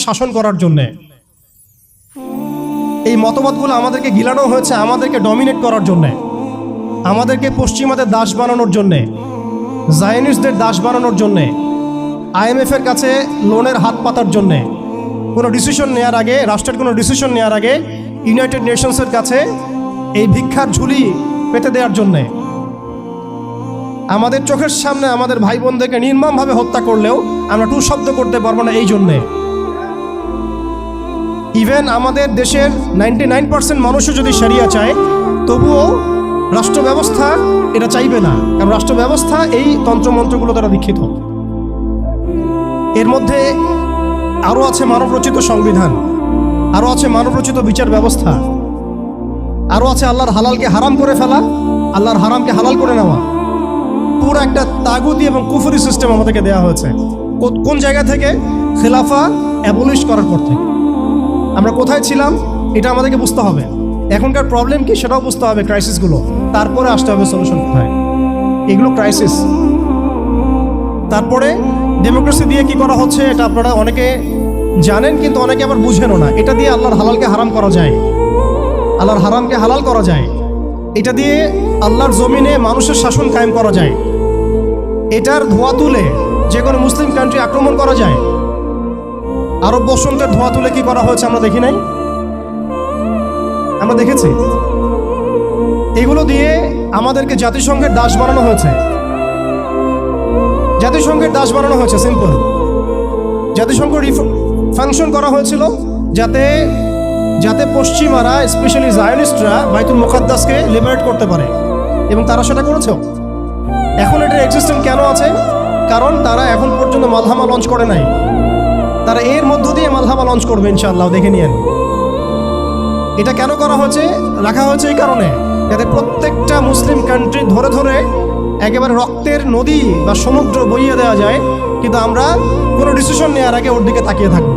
শাসন করার জন্যে। এই মতবাদগুলো আমাদেরকে গিলানো হয়েছে আমাদেরকে ডমিনেট করার জন্যে, আমাদেরকে পশ্চিমাদের দাস বানানোর জন্যে, জায়নিস্টদের দাস বানানোর জন্যে, IMF-এর কাছে লোনের হাত পাতার জন্যে, কোনো ডিসিশন নেওয়ার আগে, রাষ্ট্রের কোনো ডিসিশন নেওয়ার আগে ইউনাইটেড নেশনসের কাছে এই ভিক্ষার ঝুলি পেতে দেওয়ার জন্যে। আমাদের চোখের সামনে আমাদের ভাই বোনদেরকে নির্মমভাবে হত্যা করলেও আমরা টু শব্দ করতে পারবো না এই জন্যে। ইভেন আমাদের দেশের 99% মানুষও যদি শরিয়া চায়, তবুও রাষ্ট্র ব্যবস্থা এটা চাইবে না, কারণ রাষ্ট্র ব্যবস্থা এই তন্ত্রমন্ত্রগুলো দ্বারা দীক্ষিত। এর মধ্যে আরও আছে মানবরচিত সংবিধান, আরও আছে মানবরচিত বিচার ব্যবস্থা, আরও আছে আল্লাহর হালালকে হারাম করে ফেলা, আল্লাহর হারামকে হালাল করে নেওয়া। পুরো একটা তাগুতি এবং কুফরি সিস্টেম আমাদেরকে দেওয়া হয়েছে। কোন জায়গা থেকে? খেলাফা অ্যাবলিশ করার পর থেকে। আমরা কোথায় ছিলাম এটা আমাদেরকে বুঝতে হবে। এখনকার প্রবলেম কি সেটাও বুঝতে হবে, ক্রাইসিসগুলো, তারপরে আসতে হবে সলিউশন কোথায়। এগুলো ক্রাইসিস। তারপরে ডেমোক্রেসি দিয়ে কি করা হচ্ছে এটা আপনারা অনেকে জানেন, কিন্তু অনেকে আবার বুঝেনও না। এটা দিয়ে আল্লাহর হালালকে হারাম করা যায়, আল্লাহর হারামকে হালাল করা যায়। এটা দিয়ে আল্লাহর জমিনে মানুষের শাসন কায়েম করা যায়। এটার ধোয়া তুলে যে কোনো মুসলিম কান্ট্রি আক্রমণ করা যায়। আরব বসন্তের ধোয়া তুলে কি করা হয়েছে আমরা দেখি নাই? আমরা দেখেছি। এগুলো দিয়ে আমাদেরকে জাতিসংঘের দাস বানানো হয়েছে, জাতিসংঘের দাস বানানো হয়েছে। সিম্পল। জাতিসংঘ ফাংশন করা হয়েছিল যাতে যাতে পশ্চিমারা, স্পেশালি জায়নিস্টরা বাইতুল মুকাদ্দাসকে লিবারেট করতে পারে, এবং তারা সেটা করেছে। এখন এটার এক্সিস্টেন্স কেন আছে? কারণ তারা এখন পর্যন্ত মালহামা লঞ্চ করে নাই। তারা এর মধ্য দিয়ে মালহামা লঞ্চ করবে ইনশাআল্লাহ, দেখে নিয়েন। এটা কেন করা হয়েছে, রাখা হয়েছে এই কারণে, যাতে প্রত্যেকটা মুসলিম কান্ট্রি ধরে ধরে একেবারে রক্তের নদী বা সমুদ্র বইয়ে দেওয়া যায়, কিন্তু আমরা কোনো ডিসিশন নেওয়ার আগে ওর দিকে তাকিয়ে থাকবো।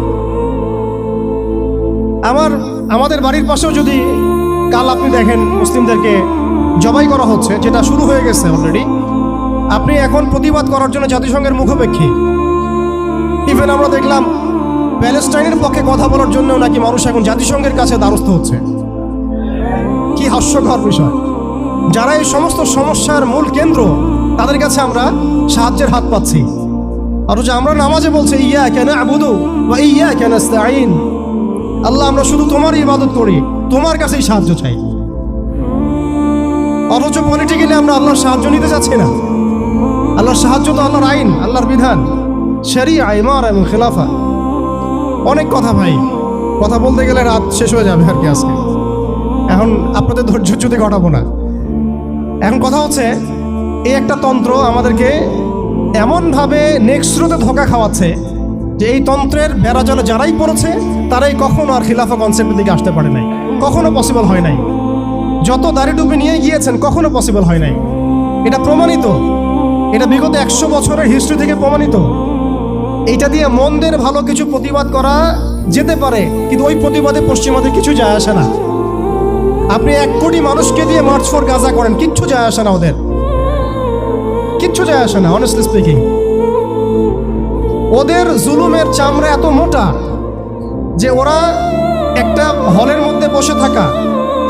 আমাদের বাড়ির পাশেও যদি কাল আপনি দেখেন মুসলিমদেরকে জবাই করা হচ্ছে, যেটা শুরু হয়ে গেছে অলরেডি, আপনি এখন প্রতিবাদ করার জন্য জাতিসংঘের মুখোপেক্ষী। ইভেন আমরা দেখলাম প্যালেস্টাইনের পক্ষে কথা বলার জন্য নাকি মানুষ এখন জাতিসংঘের কাছে দ্বারস্থ হচ্ছে। কি হাস্যকর বিষয়! যারা এই সমস্ত সমস্যার মূল কেন্দ্র, তাদের কাছে আমরা সাহায্যের হাত পাচ্ছি। অথচ আমরা নামাজে বলছি ইয়াকা না'বুদু ওয়া ইয়াকা নাস্তাঈন, আল্লাহ আমরা শুধু তোমারই ইবাদত করি, তোমার কাছেই সাহায্য চাই। অথচ পলিটিক্যালি আমরা আল্লাহর সাহায্য নিতে চাচ্ছি না। আল্লাহর সাহায্য তো আল্লাহর আইন, আল্লাহর বিধান, শরিয়া, ইমারা এবং খেলাফা। অনেক কথা ভাই, কথা বলতে গেলে রাত শেষ হয়ে যাবে আর কি আজকে। এখন আপনাদের ধৈর্যচ্যুতি ঘটাবো না। এখন কথা হচ্ছে, এই একটা তন্ত্র আমাদেরকে এমনভাবে নেক্সট স্রোতে ধোঁকা খাওয়াচ্ছে যে এই তন্ত্রের বেড়াজালে যারাই পড়েছে তারাই কখনো আর খিলাফা কনসেপ্টের দিকে আসতে পারে নাই, কখনো পসিবল হয় নাই। যত দাড়ি টুপি নিয়ে গিয়েছেন কখনো পসিবল হয় নাই। এটা প্রমাণিত, এটা বিগত 100 বছরের হিস্ট্রি থেকে প্রমাণিত। এইটা দিয়ে মন্দের ভালো কিছু প্রতিবাদ করা যেতে পারে, কিন্তু ওই প্রতিবাদে পশ্চিমাদের কিছু যায় আসে না। আপনি 1 কোটি মানুষকে দিয়ে মার্চ ফর গাজা করেন, কিচ্ছু যায় আসে না, ওদের কিচ্ছু যায় আসে না। অনেস্টলি স্পিকিং, ওদের জুলুমের চামড়া এত মোটা যে ওরা একটা হলের মধ্যে বসে থাকা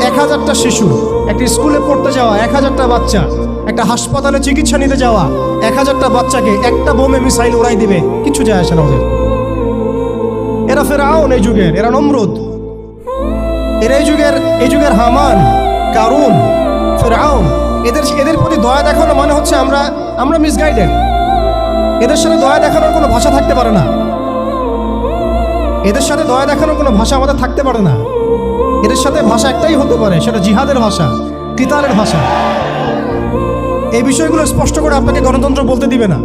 1000টা শিশু, একটা স্কুলে পড়তে যাওয়া 1000টা বাচ্চা, একটা হাসপাতালে চিকিৎসা নিতে যাওয়া 1000টা বাচ্চাকে একটা বোমে মিসাইল উড়াই দিবে, কিছু যায় আসে না ওদের। এরা ফেরাউন এই যুগের, এরা নমরুদ, এরা এই যুগের হামান, কারুন, ফেরাউন। এদের প্রতি দয়া দেখানো মানে হচ্ছে আমরা মিসগাইডেড। এদের সাথে দয়া দেখানোর কোনো ভাষা থাকতে পারে না। এদের সাথে দয়া দেখানোর কোনো ভাষা আমাদের থাকতে পারে না। এদের সাথে ভাষা একটাই হতে পারে, সেটা জিহাদের ভাষা, কিতালের ভাষা। এই বিষয়গুলো স্পষ্ট করে আপনাকে গণতন্ত্র বলতে দিবে না।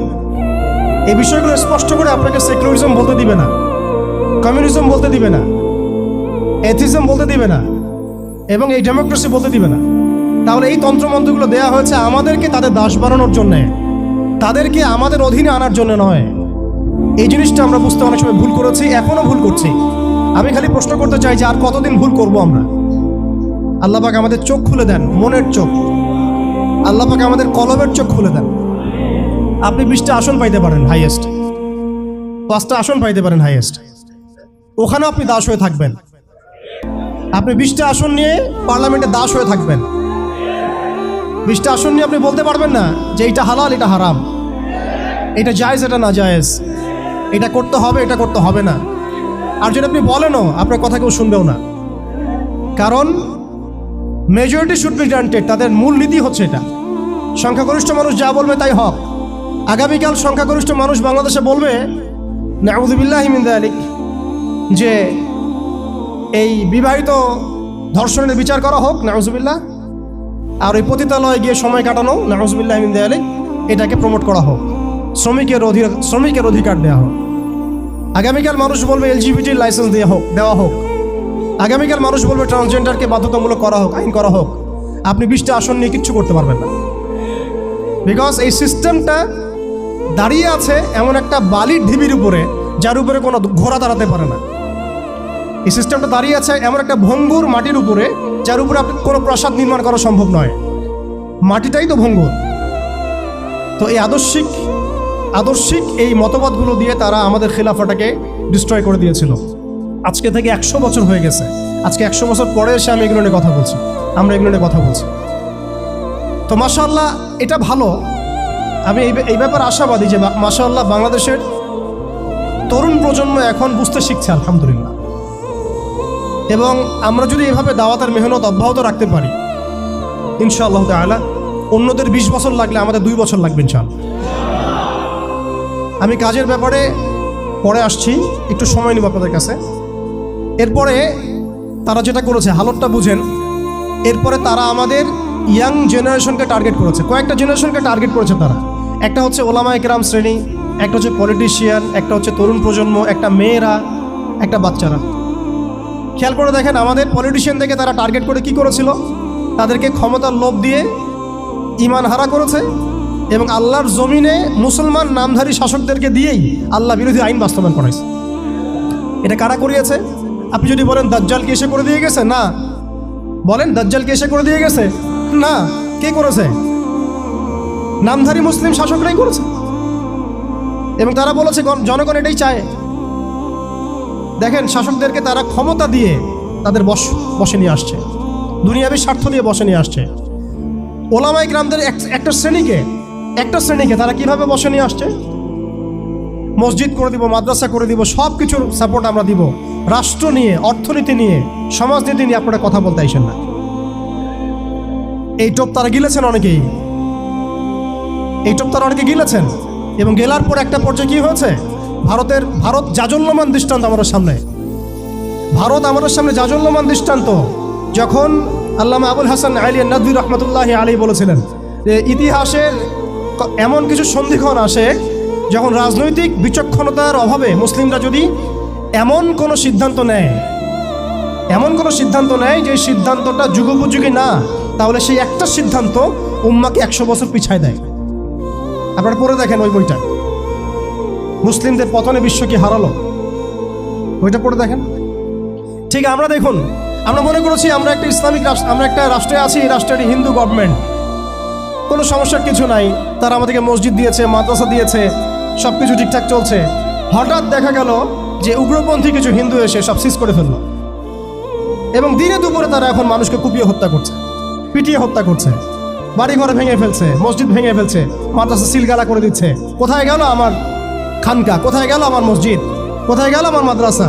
এই বিষয়গুলো স্পষ্ট করে আপনাকে সেকুলারিজম বলতে দিবে না, কমিউনিজম বলতে দিবে না, এথিজম বলতে দিবে না, এবং এই ডেমোক্রেসি বলতে দিবে না। তাহলে এই তন্ত্রমন্ত্রগুলো দেয়া হয়েছে আমাদেরকে তাদের দাস বানানোর জন্যে, তাদেরকে আমাদের অধীনে আনার জন্য নয়। এই জিনিসটা আমরা বুঝতে অনেক সময় ভুল করেছি, এখনো ভুল করছি। আমি খালি প্রশ্ন করতে চাই যে আর কতদিন ভুল করব আমরা? আল্লাহ পাক আমাদের চোখ খুলে দেন, মনের চোখ। আল্লাহ পাক আমাদের কলবের চোখ খুলে দেন। আপনি 20টা আসন পাইতে পারেন হাইয়েস্ট, 5টা আসন পাইতে পারেন হাইয়েস্ট, ওখানেও আপনি দাস হয়ে থাকবেন। আপনি 20টা আসন নিয়ে পার্লামেন্টে দাস হয়ে থাকবেন। 20টা আসন নিয়ে আপনি বলতে পারবেন না যে এটা হালাল, এটা হারাম, এটা জায়েজ, এটা না জায়েজ, এটা করতে হবে, এটা করতে হবে না। আর যদি আপনি বলেনও, আপনার কথা কেউ শুনবেও না। কারণ মেজরিটি শুড বি গ্রান্টেড, তাদের মূল নীতি হচ্ছে এটা। সংখ্যাগরিষ্ঠ মানুষ যা বলবে তাই হক। আগামীকাল সংখ্যাগরিষ্ঠ মানুষ বাংলাদেশে বলবে নাউযুবিল্লাহি মিন যালিক, যে এই বিবাহিত ধর্ষণের বিচার করা হোক, নাউযুবিল্লাহ, আর ওই পতিতালয়ে গিয়ে সময় কাটানো, নাউযুবিল্লাহি মিন যালিক, এটাকে প্রমোট করা হোক, শ্রমিকের অধিকার দেওয়া হোক। আগামীকাল মানুষ বলবে এলজিবিটির লাইসেন্স দেওয়া হোক। আগামীকাল মানুষ বলবে ট্রান্সজেন্ডারকে বাধ্যতামূলক করা হোক, আইন করা হোক। আপনি 20টা আসন নিয়ে কিচ্ছু করতে পারবেন না। বিকজ এই সিস্টেমটা দাঁড়িয়ে আছে এমন একটা বালির ঢিবির উপরে, যার উপরে কোনো ঘোড়া দাঁড়াতে পারে না। এই সিস্টেমটা দাঁড়িয়ে আছে এমন একটা ভঙ্গুর মাটির উপরে, যার উপরে আপনি কোনো প্রাসাদ নির্মাণ করা সম্ভব নয়। মাটিটাই তো ভঙ্গুর। তো এই আদর্শিক এই মতবাদগুলো দিয়ে তারা আমাদের খিলাফাটাকে ডিস্ট্রয় করে দিয়েছিল। আজকে থেকে 100 বছর হয়ে গেছে। আজকে 100 বছর পরে এসে আমি এগুলো নিয়ে কথা বলছি, আমরা এগুলো নিয়ে কথা বলছি। তো মাশাআল্লাহ, এটা ভালো। আমি এই ব্যাপারে আশাবাদী যে মাশাআল্লাহ বাংলাদেশের তরুণ প্রজন্ম এখন বুঝতে শিখছে, আলহামদুলিল্লাহ। এবং আমরা যদি এভাবে দাওয়াতের মেহনত অব্যাহত রাখতে পারি, ইনশাআল্লাহ তাআলা অন্যদের 20 বছর লাগলে আমাদের 2 বছর লাগবে ইনশাআল্লাহ। আমি কাজের ব্যাপারে পরে আসছি, একটু সময় নেব আপনাদের কাছে। এরপরে তারা যেটা করেছে, হালতটা বুঝেন। এরপরে তারা আমাদের ইয়াং জেনারেশনকে টার্গেট করেছে, কয়েকটা জেনারেশনকে টার্গেট করেছে তারা। একটা হচ্ছে ওলামায়ে কেরাম শ্রেণী, একটা হচ্ছে পলিটিশিয়ান, একটা হচ্ছে তরুণ প্রজন্ম, একটা মেয়েরা, একটা বাচ্চারা। খেয়াল করে দেখেন, আমাদের পলিটিশিয়ানদেরকে তারা টার্গেট করে কি করেছিল? তাদেরকে ক্ষমতার লোভ দিয়ে ঈমান হারা করেছে এবং আল্লাহর জমিনে মুসলমান নামধারী শাসকদেরকে দিয়েই আল্লাহ বিরোধী আইন বাস্তবায়ন করাইছে। এটা কারা করিয়েছে? আপনি যদি বলেন দাজ্জালকে এসে করে দিয়ে গেছে, না। বলেন দাজ্জালকে এসে করে দিয়ে গেছে, না। কে করেছে? নামধারী মুসলিম শাসকরাই করেছে। এবং তারা বলেছে জনগণ এটাই চায়। দেখেন, শাসকদেরকে তারা ক্ষমতা দিয়ে তাদের বসে নিয়ে আসছে, দুনিয়াবী স্বার্থ নিয়ে বসে নিয়ে আসছে। ওলামায়ে কেরামদের একটা শ্রেণীকে তারা কিভাবে বসে নিয়ে আসছে? মসজিদ করে দিব, মাদ্রাসা করে দিব, সব কিছুর সাপোর্ট আমরা দিব। রাষ্ট্র নিয়ে, অর্থনীতি নিয়ে, সমাজনীতি নিয়ে আপনারা কথা বলতে আইসেন না। এই টোপ তারা গিলেছেন অনেকেই, গিলেছেন। এবং গেলার পর একটা পর্যায়ে কি হয়েছে? ভারত জাজল্যমান দৃষ্টান্ত আমাদের সামনে। জাজল্যমান দৃষ্টান্ত। যখন আল্লামা আবুল হাসান আলী নাদভী রহমতুল্লাহি আলাইহি বলেছিলেন যে ইতিহাসের এমন কিছু সন্ধিক্ষণ আসে যখন রাজনৈতিক বিচক্ষণতার অভাবে মুসলিমরা যদি এমন কোনো সিদ্ধান্ত নেয় যে সিদ্ধান্তটা যুগোপযোগী না, তাহলে সেই একটা সিদ্ধান্ত উম্মাকে 100 বছর পিছায় দেয়। আপনারা পড়ে দেখেন ওই বইটা, মুসলিমদের পতনে বিশ্ব কি হারালো, ওইটা পড়ে দেখেন। ঠিক আমরা দেখুন, আমরা মনে করেছি আমরা একটা ইসলামিক রাষ্ট্র, আমরা একটা রাষ্ট্রে আছি, এই রাষ্ট্রের হিন্দু গভর্নমেন্ট, কোনো সমস্যার কিছু নাই। তারা আমাদেরকে মসজিদ দিয়েছে, মাদ্রাসা দিয়েছে, সব কিছু ঠিকঠাক চলছে। হঠাৎ দেখা গেল যে উগ্রপন্থী কিছু হিন্দু এসে সব সিজ করে ফেললো এবং দিনে দুপুরে তারা এখন মানুষকে কুপিয়ে হত্যা করছে, পিটিয়ে হত্যা করছে, বাড়িঘর ভেঙে ফেলছে, মসজিদ ভেঙে ফেলছে, মাদ্রাসা সিলগালা করে দিচ্ছে। কোথায় গেল আমার খানকা? কোথায় গেল আমার মসজিদ? কোথায় গেল আমার মাদ্রাসা?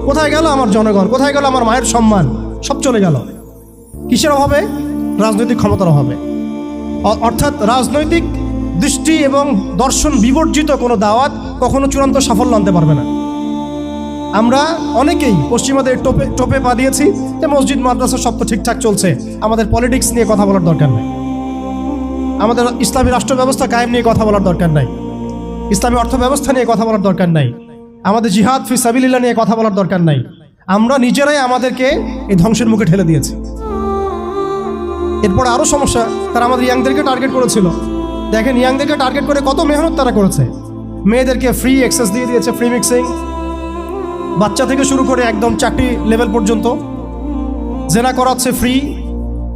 কোথায় গেল আমার জনগণ? কোথায় গেল আমার মায়ের সম্মান? সব চলে গেল। কিসের অভাবে? রাজনৈতিক ক্ষমতার অভাবে। অর্থাৎ রাজনৈতিক দৃষ্টি এবং দর্শন বিবর্জিত কোনো দাওয়াত কখনো চূড়ান্ত সাফল্য আনতে পারবে না। আমরা অনেকেই পশ্চিমাদের টোপে পা দিয়েছি যে মসজিদ মাদ্রাসা সব তো ঠিকঠাক চলছে, আমাদের পলিটিক্স নিয়ে কথা বলার দরকার নেই, আমাদের ইসলামী রাষ্ট্র ব্যবস্থা কায়েম নিয়ে কথা বলার দরকার নাই, ইসলামী অর্থ ব্যবস্থা নিয়ে কথা বলার দরকার নাই, আমাদের জিহাদ ফি সাবিলিল্লাহ নিয়ে কথা বলার দরকার নাই। আমরা নিজেরাই আমাদেরকে এই ধ্বংসের মুখে ঠেলে দিয়েছি। এরপর আরও সমস্যা, তারা আমাদের ইয়াংদেরকে টার্গেট করেছিল। দেখেন, ইয়াংদেরকে টার্গেট করে কত মেহনত তারা করেছে। মেয়েদেরকে ফ্রি অ্যাক্সেস দিয়ে দিয়েছে, ফ্রি মিক্সিং, বাচ্চা থেকে শুরু করে একদম চাকরি লেভেল পর্যন্ত। জেনা করাচ্ছে ফ্রি,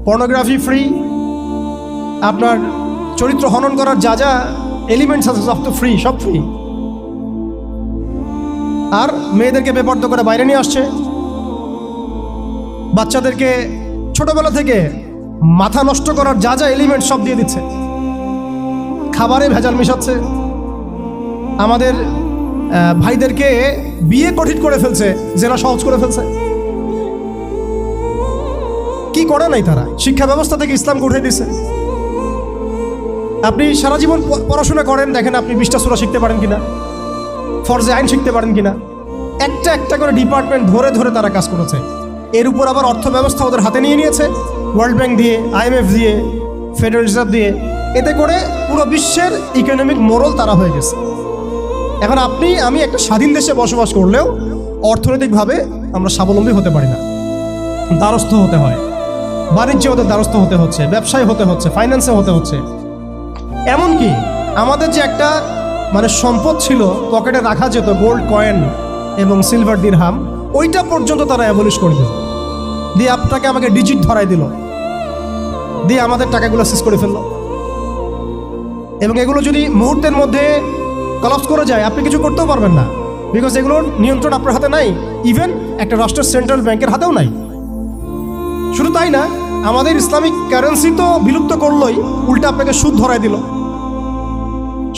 পর্নোগ্রাফি ফ্রি, আপনার চরিত্র হনন করার যা যা এলিমেন্টস আছে সব তো ফ্রি, সব ফ্রি। আর মেয়েদেরকে বেপর্দা করে বাইরে নিয়ে আসছে, বাচ্চাদেরকে ছোটবেলা থেকে মাথা নষ্ট করার যা যা এলিমেন্ট সব দিয়ে দিচ্ছে, খাবারে ভেজাল মেশাচ্ছে, আমাদের ভাইদেরকে বিয়ে কঠিন করে ফেলছে, জেনা সহজ করে ফেলছে। কি করে নাই তারা? শিক্ষা ব্যবস্থা থেকে ইসলামকে উঠে দিচ্ছে। আপনি সারা জীবন পড়াশোনা করেন, দেখেন আপনি 20টা সূরা শিখতে পারেন কিনা, ফরজে আইন শিখতে পারেন কিনা। একটা একটা করে ডিপার্টমেন্ট ধরে ধরে তারা কাজ করেছে। এর উপর আবার অর্থ ব্যবস্থা ওদের হাতে নিয়ে নিয়েছে, ওয়ার্ল্ড ব্যাংক দিয়ে, IMF দিয়ে, ফেডারেল রিজার্ভ দিয়ে। এতে করে পুরো বিশ্বের ইকোনমিক মোড়ল তারা হয়ে গেছে। এখন আপনি আমি একটা স্বাধীন দেশে বসবাস করলেও অর্থনৈতিকভাবে আমরা স্বাবলম্বী হতে পারি না, দ্বারস্থ হতে হয়, বাণিজ্যে ওদের দ্বারস্থ হতে হচ্ছে, ব্যবসায় হতে হচ্ছে, ফাইন্যান্সে হতে হচ্ছে। এমনকি আমাদের যে একটা সম্পদ ছিল পকেটে রাখা যেত, গোল্ড কয়েন এবং সিলভার দিরহাম, ওইটা পর্যন্ত তারা অ্যাবলিশ করে দিল, দিয়ে আপনাকে আমাকে ডিজিট ধরাই দিল, দিয়ে আমাদের টাকাগুলো সিজ করে ফেললো। এবং এগুলো যদি মুহূর্তের মধ্যে কলাপস করে যায়, আপনি কিছু করতেও পারবেন না, বিকজ এগুলোর নিয়ন্ত্রণ আপনার হাতে নাই, ইভেন একটা রাষ্ট্রের সেন্ট্রাল ব্যাংকের হাতেও নাই। শুধু তাই না, আমাদের ইসলামিক কারেন্সি তো বিলুপ্ত করলোই, উল্টা আপনাকে সুদ ধরাই দিল,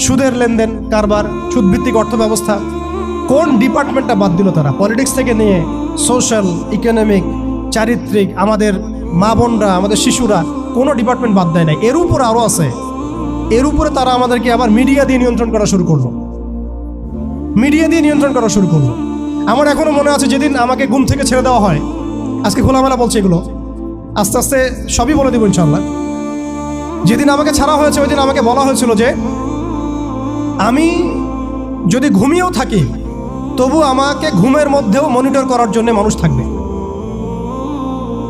সুদের লেনদেন কারবার, সুদভিত্তিক অর্থ ব্যবস্থা। কোন ডিপার্টমেন্টটা বাদ দিল তারা? পলিটিক্স থেকে নিয়ে সোশ্যাল, ইকোনমিক, চারিত্রিক, আমাদের মা বোনরা, আমাদের শিশুরা, কোনো ডিপার্টমেন্ট বাদ দেয় নাই। এর উপরে আরও আছে। এর উপরে তারা আমাদেরকে আবার মিডিয়া দিয়ে নিয়ন্ত্রণ করা শুরু করলো, মিডিয়া দিয়ে নিয়ন্ত্রণ করা শুরু করলো। আমার এখনও মনে আছে যেদিন আমাকে ঘুম থেকে ছেড়ে দেওয়া হয়, আজকে খোলামেলা বলছে এগুলো, আস্তে আস্তে সবই বলে দেবো ইনশাল্লাহ। যেদিন আমাকে ছাড়া হয়েছে ওই দিন আমাকে বলা হয়েছিল যে আমি যদি ঘুমিয়েও থাকি তবু আমাকে ঘুমের মধ্যেও মনিটর করার জন্য মানুষ থাকবে।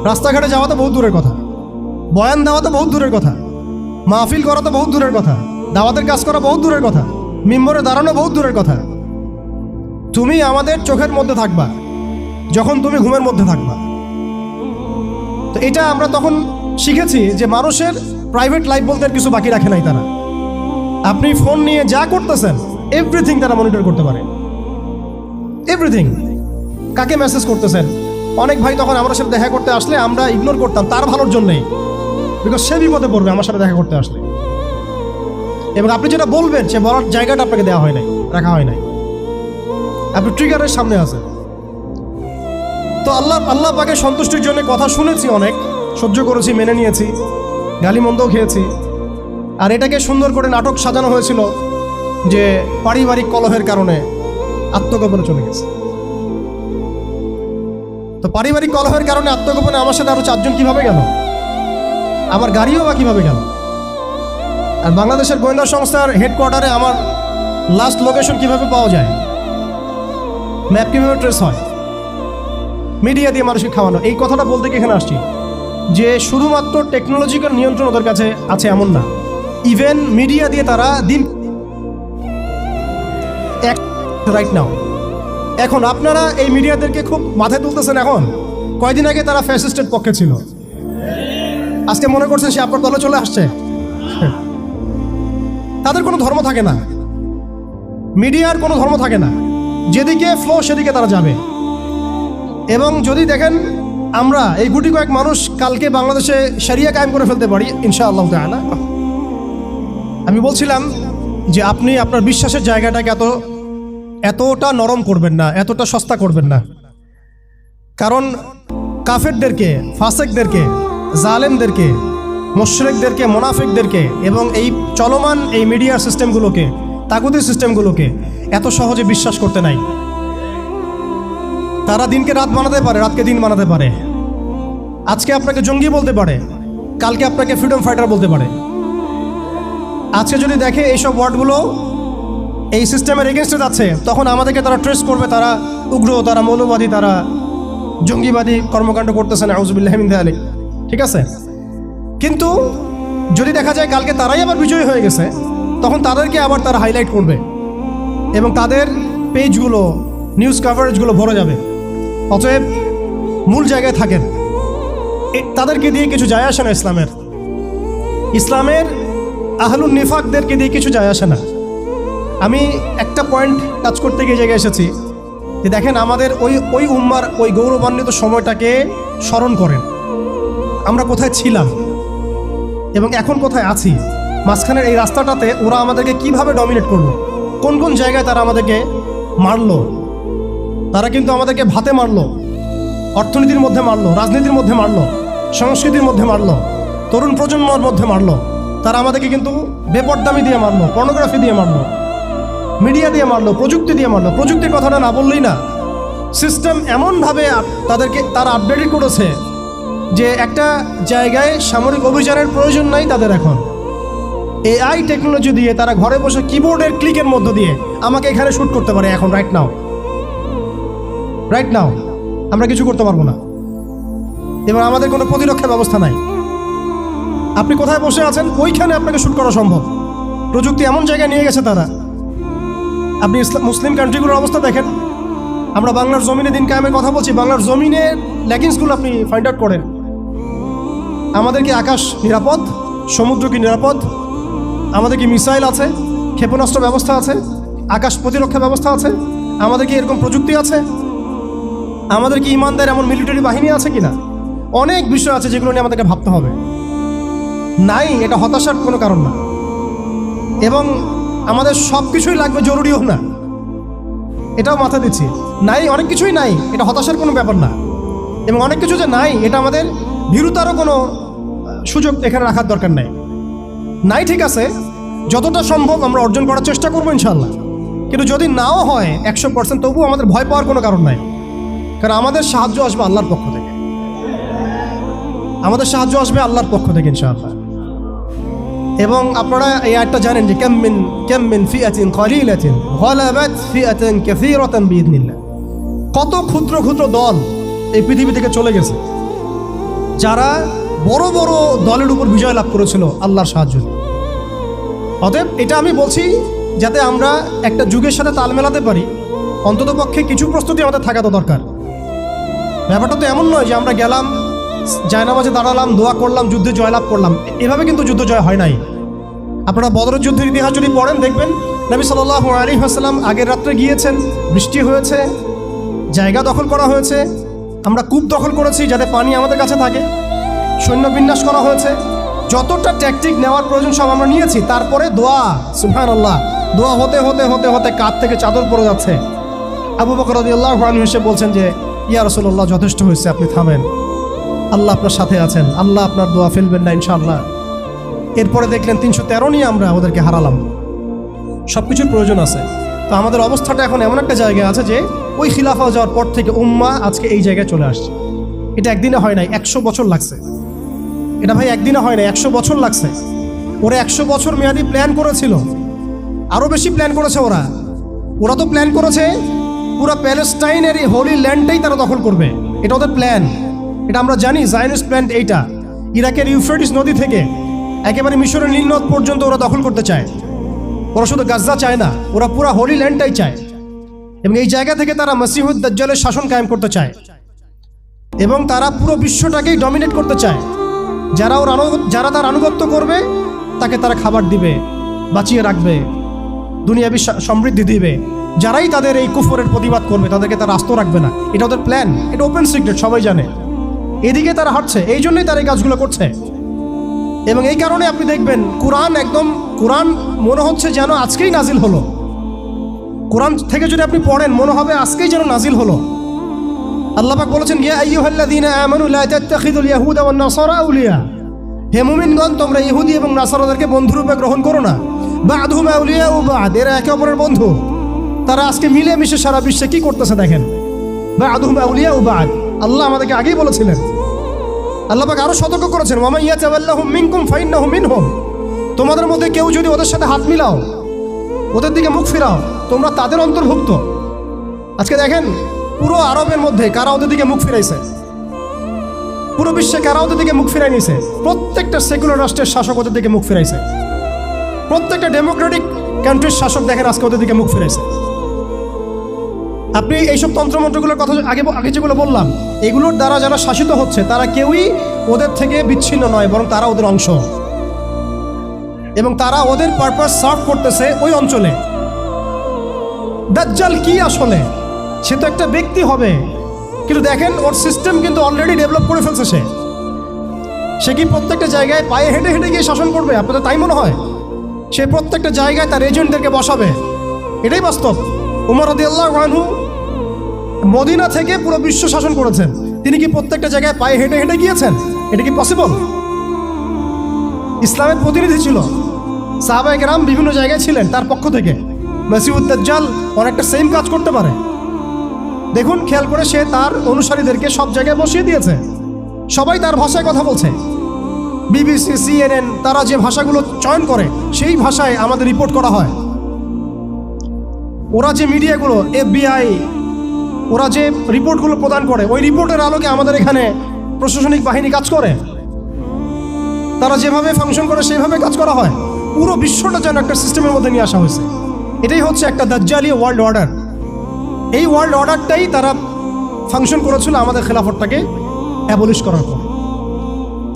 রাস্তাঘাটে যাওয়া তো বহুত দূরের কথা, বয়ান দেওয়া তো বহুত দূরের কথা, মাহফিল করা তো বহুত দূরের কথা, দাওয়াতের কাজ করা বহুত দূরের কথা, মিম্বরে দাঁড়ানো বহুত দূরের কথা। তুমি আমাদের চোখের মধ্যে থাকবা যখন তুমি ঘুমের মধ্যে থাকবা। তো এটা আমরা তখন শিখেছি যে মানুষের প্রাইভেট লাইফ বলতে কিছু বাকি রাখে নাই তারা। আপনি ফোন নিয়ে যা করতেছেন এভরিথিং তারা মনিটর করতে পারে, এভরিথিং। কাকে মেসেজ করতেছেন? অনেক ভাই তখন আমার সাথে দেখা করতে আসলে আমরা ইগনোর করতাম তার ভালোর জন্যই, বিকজ সে বিপদে পড়বে আমার সাথে দেখা করতে আসলে। এবং আপনি যেটা বলবেন সে বলার জায়গাটা আপনাকে দেওয়া হয় নাই, রাখা হয় নাই, আপনি ট্রিগারের সামনে আছেন। তো আল্লাহ পাকের সন্তুষ্টির জন্য কথা শুনেছি, অনেক সহ্য করেছি, মেনে নিয়েছি, গালিমন্দও খেয়েছি। আর এটাকে সুন্দর করে নাটক সাজানো হয়েছিল যে পারিবারিক কলহের কারণে আত্মগোপনে চলে গেছে। তো পারিবারিক কলহের কারণে আত্মগোপনে আমার সাথে আরো 4 জন কিভাবে গেল? আমার গাড়িও বা কিভাবে গেল? আর বাংলাদেশের গোয়েন্দা সংস্থার হেডকোয়ার্টারে আমার লাস্ট লোকেশন কিভাবে পাওয়া যায়? ম্যাপ কিভাবে ট্রেস হয়? মিডিয়া দিয়ে মানুষকে খাওয়ানো। এই কথাটা বলতে কি এখানে আসছি যে শুধুমাত্র টেকনোলজিক্যাল নিয়ন্ত্রণ ওদের কাছে আছে এমন না, ইভেন মিডিয়া দিয়ে তারা দিন রাইট নাও। এখন আপনারা এই মিডিয়াদেরকে খুব মাথায় তুলতেছেন। এখন কয়দিন আগে তারা ফ্যাসিস্টের পক্ষে ছিল, আজকে মনে করছেন সে আপনার দলে চলে আসছে। তাদের কোনো ধর্ম থাকে না, মিডিয়ার কোনো ধর্ম থাকে না, যেদিকে ফ্লো সেদিকে তারা যাবে। এবং যদি দেখেন আমরা এই গুটি কয়েক মানুষ কালকে বাংলাদেশে শরিয়া কায়েম করে ফেলতে পারি ইনশাআল্লাহ তাআলা। আমি বলছিলাম যে আপনি আপনার বিশ্বাসের জায়গাটাকে এতটা নরম করবেন না, এতটা সস্তা করবেন না। কারণ কাফেরদেরকে, ফাসেকদেরকে, জালেমদেরকে, মুশরিকদেরকে, মুনাফিকদেরকে এবং এই চলমান এই মিডিয়া সিস্টেমগুলোকে, তাগুতি সিস্টেমগুলোকে এত সহজে বিশ্বাস করতে নাই। তারা দিনকে রাত বানাতে পারে, রাতকে দিন বানাতে পারে। আজকে আপনাকে জঙ্গি বলতে পারে, কালকে আপনাকে ফ্রিডম ফাইটার বলতে পারে। আজকে যদি দেখে এইসব ওয়ার্ডগুলো এই সিস্টেমের এগেনস্টে যাচ্ছে, তখন আমাদেরকে তারা ট্রেস করবে, তারা উগ্র, তারা মৌলবাদী, তারা জঙ্গিবাদী কর্মকাণ্ড করতেছে না, আউযুবিল্লাহি মিন যালিক। ঠিক আছে? কিন্তু যদি দেখা যায় কালকে তারাই আবার বিজয়ী হয়ে গেছে, তখন তাদেরকে আবার তারা হাইলাইট করবে এবং তাদের পেজগুলো, নিউজ কাভারেজগুলো ভরে যাবে। অতএব মূল জায়গায় থাকেন। তাদেরকে দিয়ে কিছু যায় আসে না। ইসলামের আহলুন নিফাকদেরকে দিয়ে কিছু যায় আসে না। আমি একটা পয়েন্ট টাচ করতে গিয়ে জায়গায় এসেছি। যে দেখেন আমাদের ওই উম্মার ওই গৌরবান্বিত সময়টাকে স্মরণ করেন, আমরা কোথায় ছিলাম এবং এখন কোথায় আছি। মাঝখানের এই রাস্তাটাতে ওরা আমাদেরকে কিভাবে ডমিনেট করলো, কোন কোন জায়গায় তারা আমাদেরকে মারলো। তারা কিন্তু আমাদেরকে ভাতে মারলো, অর্থনীতির মধ্যে মারলো, রাজনীতির মধ্যে মারলো, সংস্কৃতির মধ্যে মারলো, তরুণ প্রজন্মের মধ্যে মারলো। তারা আমাদেরকে কিন্তু বেপরদামি দিয়ে মারলো, পর্নোগ্রাফি দিয়ে মারলো, মিডিয়া দিয়ে মারলো, প্রযুক্তি দিয়ে মারলো। প্রযুক্তির কথাটা না বললেই না, সিস্টেম এমনভাবে তারা আপডেটেড করেছে যে একটা জায়গায় সামরিক অভিযানের প্রয়োজন নাই তাদের। এখন এআই টেকনোলজি দিয়ে তারা ঘরে বসে কিবোর্ডের ক্লিকের মধ্য দিয়ে আমাকে এখানে শ্যুট করতে পারে এখন, রাইট নাও আমরা কিছু করতে পারবো না এবং আমাদের কোনো প্রতিরক্ষা ব্যবস্থা নাই। আপনি কোথায় বসে আছেন ওইখানে আপনাকে শ্যুট করা সম্ভব। প্রযুক্তি এমন জায়গায় নিয়ে গেছে তারা। আপনি মুসলিম কান্ট্রিগুলোর অবস্থা দেখেন। আমরা বাংলার জমিনে দিন কায়েমের কথা বলছি, বাংলার জমিনের ল্যাকিংসগুলো আপনি ফাইন্ড আউট করেন। আমাদের কি আকাশ নিরাপদ, সমুদ্র কি নিরাপদ, আমাদের কি মিসাইল আছে, ক্ষেপণাস্ত্র ব্যবস্থা আছে, আকাশ প্রতিরক্ষা ব্যবস্থা আছে, আমাদের কি এরকম প্রযুক্তি আছে, আমাদের কি ইমানদার এমন মিলিটারি বাহিনী আছে কিনা। অনেক বিষয় আছে যেগুলো নিয়ে আমাদেরকে ভাবতে হবে। নাই, এটা হতাশার কোনো কারণ না। এবং আমাদের সব কিছুই লাগবে, জরুরিও না, এটাও মাথা দিচ্ছি। নাই, অনেক কিছুই নাই, এটা হতাশার কোনো ব্যাপার না। এবং অনেক কিছু যে নাই, এটা আমাদের ভীরুতারও কোনো সুযোগ এখানে রাখার দরকার নাই। নাই, ঠিক আছে, যতটা সম্ভব আমরা অর্জন করার চেষ্টা করবো ইনশাল্লাহ। কিন্তু যদি নাও হয় 100%, তবুও আমাদের ভয় পাওয়ার কোনো কারণ নাই। কারণ আমাদের সাহায্য আসবে আল্লাহর পক্ষ থেকে, আমাদের সাহায্য আসবে আল্লাহর পক্ষ থেকে ইনশাআল্লাহ। এবং আপনারা এই আয়াতটা জানেন যে কাম মিন ফিআতিন কালিলাতিন গালাবাত ফিআতান কাসীরাতান বিইذنিল্লাহ। কত ক্ষুদ্র ক্ষুদ্র দল এই পৃথিবী থেকে চলে গেছে যারা বড় বড় দলের উপর বিজয় লাভ করেছিল আল্লাহর সাহায্য। অতএব এটা আমি বলছি যাতে আমরা একটা যুগের সাথে তাল মেলাতে পারি, অন্ততপক্ষে কিছু প্রস্তুতি আমাদের থাকা তো দরকার। ব্যাপারটা তো এমন নয় যে আমরা গেলাম, জায়নামাজে দাঁড়ালাম, দোয়া করলাম, যুদ্ধে জয়লাভ করলাম। এভাবে কিন্তু যুদ্ধ জয় হয় নাই। আপনারা বদরের যুদ্ধের ইতিহাস যদি পড়েন দেখবেন নবী সাল্লাল্লাহু আলাইহি ওয়াসাল্লাম আগের রাত্রে গিয়েছেন, বৃষ্টি হয়েছে, জায়গা দখল করা হয়েছে, আমরা কূপ দখল করেছি যাতে পানি আমাদের কাছে থাকে, সৈন্য বিন্যাস করা হয়েছে, যতটা ট্যাকটিক নেওয়ার প্রয়োজন সব আমরা নিয়েছি। তারপরে দোয়া, সুবহানাল্লাহ, দোয়া হতে হতে হতে হতে কাঁধ থেকে চাদর পড়ে যাচ্ছে। আবু বকর রাদিয়াল্লাহু আনহু এসে বলছেন যে ইয়া রাসূলুল্লাহ, যথেষ্ট হয়েছে, আপনি থামেন, আল্লাহ আপনার সাথে আছেন, আল্লাহ আপনার দোয়া ফেলবেন না ইনশাআল্লাহ। এরপরে দেখলেন 313 নিয়ে আমরা ওদেরকে হারালাম। সব কিছুর প্রয়োজন আছে। তো আমাদের অবস্থাটা এখন এমন একটা জায়গায় আছে যে ওই খিলাফা যাওয়ার পর থেকে উম্মাহ আজকে এই জায়গায় চলে আসছে। এটা একদিনে হয় নাই, 100 বছর লাগছে। এটা ভাই একদিনে হয় নাই, 100 বছর লাগছে। ওরা 100 বছর মেয়াদি প্ল্যান করেছিল, আরও বেশি প্ল্যান করেছে ওরা তো প্ল্যান করেছে পুরো প্যালেস্টাইনের এই হোলি ল্যান্ডটাই তারা দখল করবে। এটা ওদের প্ল্যান, এটা আমরা জানি। জায়নিস্ট প্ল্যান এইটা, ইরাকের ইউফ্রেটিস নদী থেকে একেবারে মিশরের নীল নদ পর্যন্ত ওরা দখল করতে চায়। ওরা শুধু গাজা চায় না, ওরা পুরো হোলি ল্যান্ডটাই চায়। এবং এই জায়গা থেকে তারা মসিহুদ দাজ্জালের শাসন কায়েম করতে চায় এবং তারা পুরো বিশ্বটাকেই ডমিনেট করতে চায়। যারা তার আনুগত্য করবে তাকে তারা খাবার দিবে, বাঁচিয়ে রাখবে, দুনিয়াবী সমৃদ্ধি দিবে। যারাই তাদের এই কুফরের প্রতিবাদ করবে তাদেরকে তারা আস্ত রাখবে না। এটা ওদের প্ল্যান, এটা ওপেন সিক্রেট, সবাই জানে। এদিকে তারা হাঁটছে, এই জন্যই তারা এই কাজগুলো করছে। এবং এই কারণে আপনি দেখবেন কোরআন মনে হচ্ছে যেন আজকেই নাজিল হলো। কোরআন থেকে যদি আপনি পড়েন মনে হবে আজকেই যেন নাজিল হলো। আল্লাহ পাক বলেছেন, ইয়া আইয়ুহাল্লাযীনা আমানু লা তাত্তাখিযুল ইয়াহুদা ওয়ান নাসারা আউলিয়া, হে মুমিনগণ, তোমরা ইহুদি এবং নাসারাদেরকে বন্ধুরূপে গ্রহণ করো না। বা'দুহুম আউলিয়া ও বা'দ, এরা একে অপরের বন্ধু। তারা আজকে মিলেমিশে সারা বিশ্বে কি করতেছে দেখেন। বা'দুহুম আউলিয়া ও বা'দ, আল্লাহ আমাদেরকে আগেই বলেছিলেন। আল্লাহ পাক আরো সতর্ক করেছেন, ওয়া মান ইয়াতাওয়াল্লাহুম মিনকুম ফাইন্নাহু মিনহুম, তোমাদের মধ্যে কেউ যদি ওদের সাথে হাত মিলাও, ওদের দিকে মুখ ফিরাও, তোমরা তাদের অন্তর্ভুক্ত। আজকে দেখেন পুরো আরবের মধ্যে কারা ওদের দিকে মুখ ফিরাইছে, পুরো বিশ্বে কারা ওদের দিকে মুখ ফিরাই নিয়েছে। প্রত্যেকটা সেকুলার রাষ্ট্রের শাসক ওদের দিকে মুখ ফিরাইছে। প্রত্যেকটা ডেমোক্রেটিক কান্ট্রির শাসক দেখেন আজকে ওদের দিকে মুখ ফিরাইছে। আপনি এইসব তন্ত্রমন্ত্রগুলোর কথা আগে যেগুলো বললাম, এগুলোর দ্বারা যারা শাসিত হচ্ছে তারা কেউই ওদের থেকে বিচ্ছিন্ন নয়, বরং তারা ওদের অংশ এবং তারা ওদের পারপাস সার্ভ করতেছে ওই অঞ্চলে। দাজ্জাল কি আসলে সে তো একটা ব্যক্তি হবে, কিন্তু দেখেন ওর সিস্টেম কিন্তু অলরেডি ডেভেলপ করে ফেলছে। সে কি প্রত্যেকটা জায়গায় পায়ে হেঁটে হেঁটে গিয়ে শাসন করবে? আপনাদের তাই মনে হয়? সে প্রত্যেকটা জায়গায় তার এজেন্টদেরকে বসাবে, এটাই বাস্তব। উমর রাদিয়াল্লাহু আনহু মদিনা থেকে পুরো বিশ্ব শাসন করেছেন, তিনি কি প্রত্যেকটা জায়গায় পায়ে হেঁটে হেঁটে গিয়েছেন? এটা কি পসিবল? ইসলামের প্রতিনিধি ছিল, সাহাবায়ে কেরাম বিভিন্ন জায়গায় ছিলেন তার পক্ষ থেকে। মাসিহুদ দাজ্জাল অনেকটা সেম কাজ করতে পারে। দেখুন, খেয়াল করে সে তার অনুসারীদেরকে সব জায়গায় বসিয়ে দিয়েছে, সবাই তার ভাষায় কথা বলছে। বিবিসি, CNN তারা যে ভাষাগুলো চয়ন করে সেই ভাষায় আমাদের রিপোর্ট করা হয়। ওরা যে মিডিয়াগুলো, FBI, ওরা যে রিপোর্টগুলো প্রদান করে, ওই রিপোর্টের আলোকে আমাদের এখানে প্রশাসনিক বাহিনী কাজ করে। তারা যেভাবে ফাংশন করে সেইভাবে কাজ করা হয়। পুরো বিশ্বটা যেন একটা সিস্টেমের মধ্যে নিয়ে আসা হয়েছে। এটাই হচ্ছে একটা দাজ্জালি ওয়ার্ল্ড অর্ডার। এই ওয়ার্ল্ড অর্ডারটাই তারা ফাংশন করেছিল আমাদের খেলাফতটাকে অ্যাবলিশ করার পর।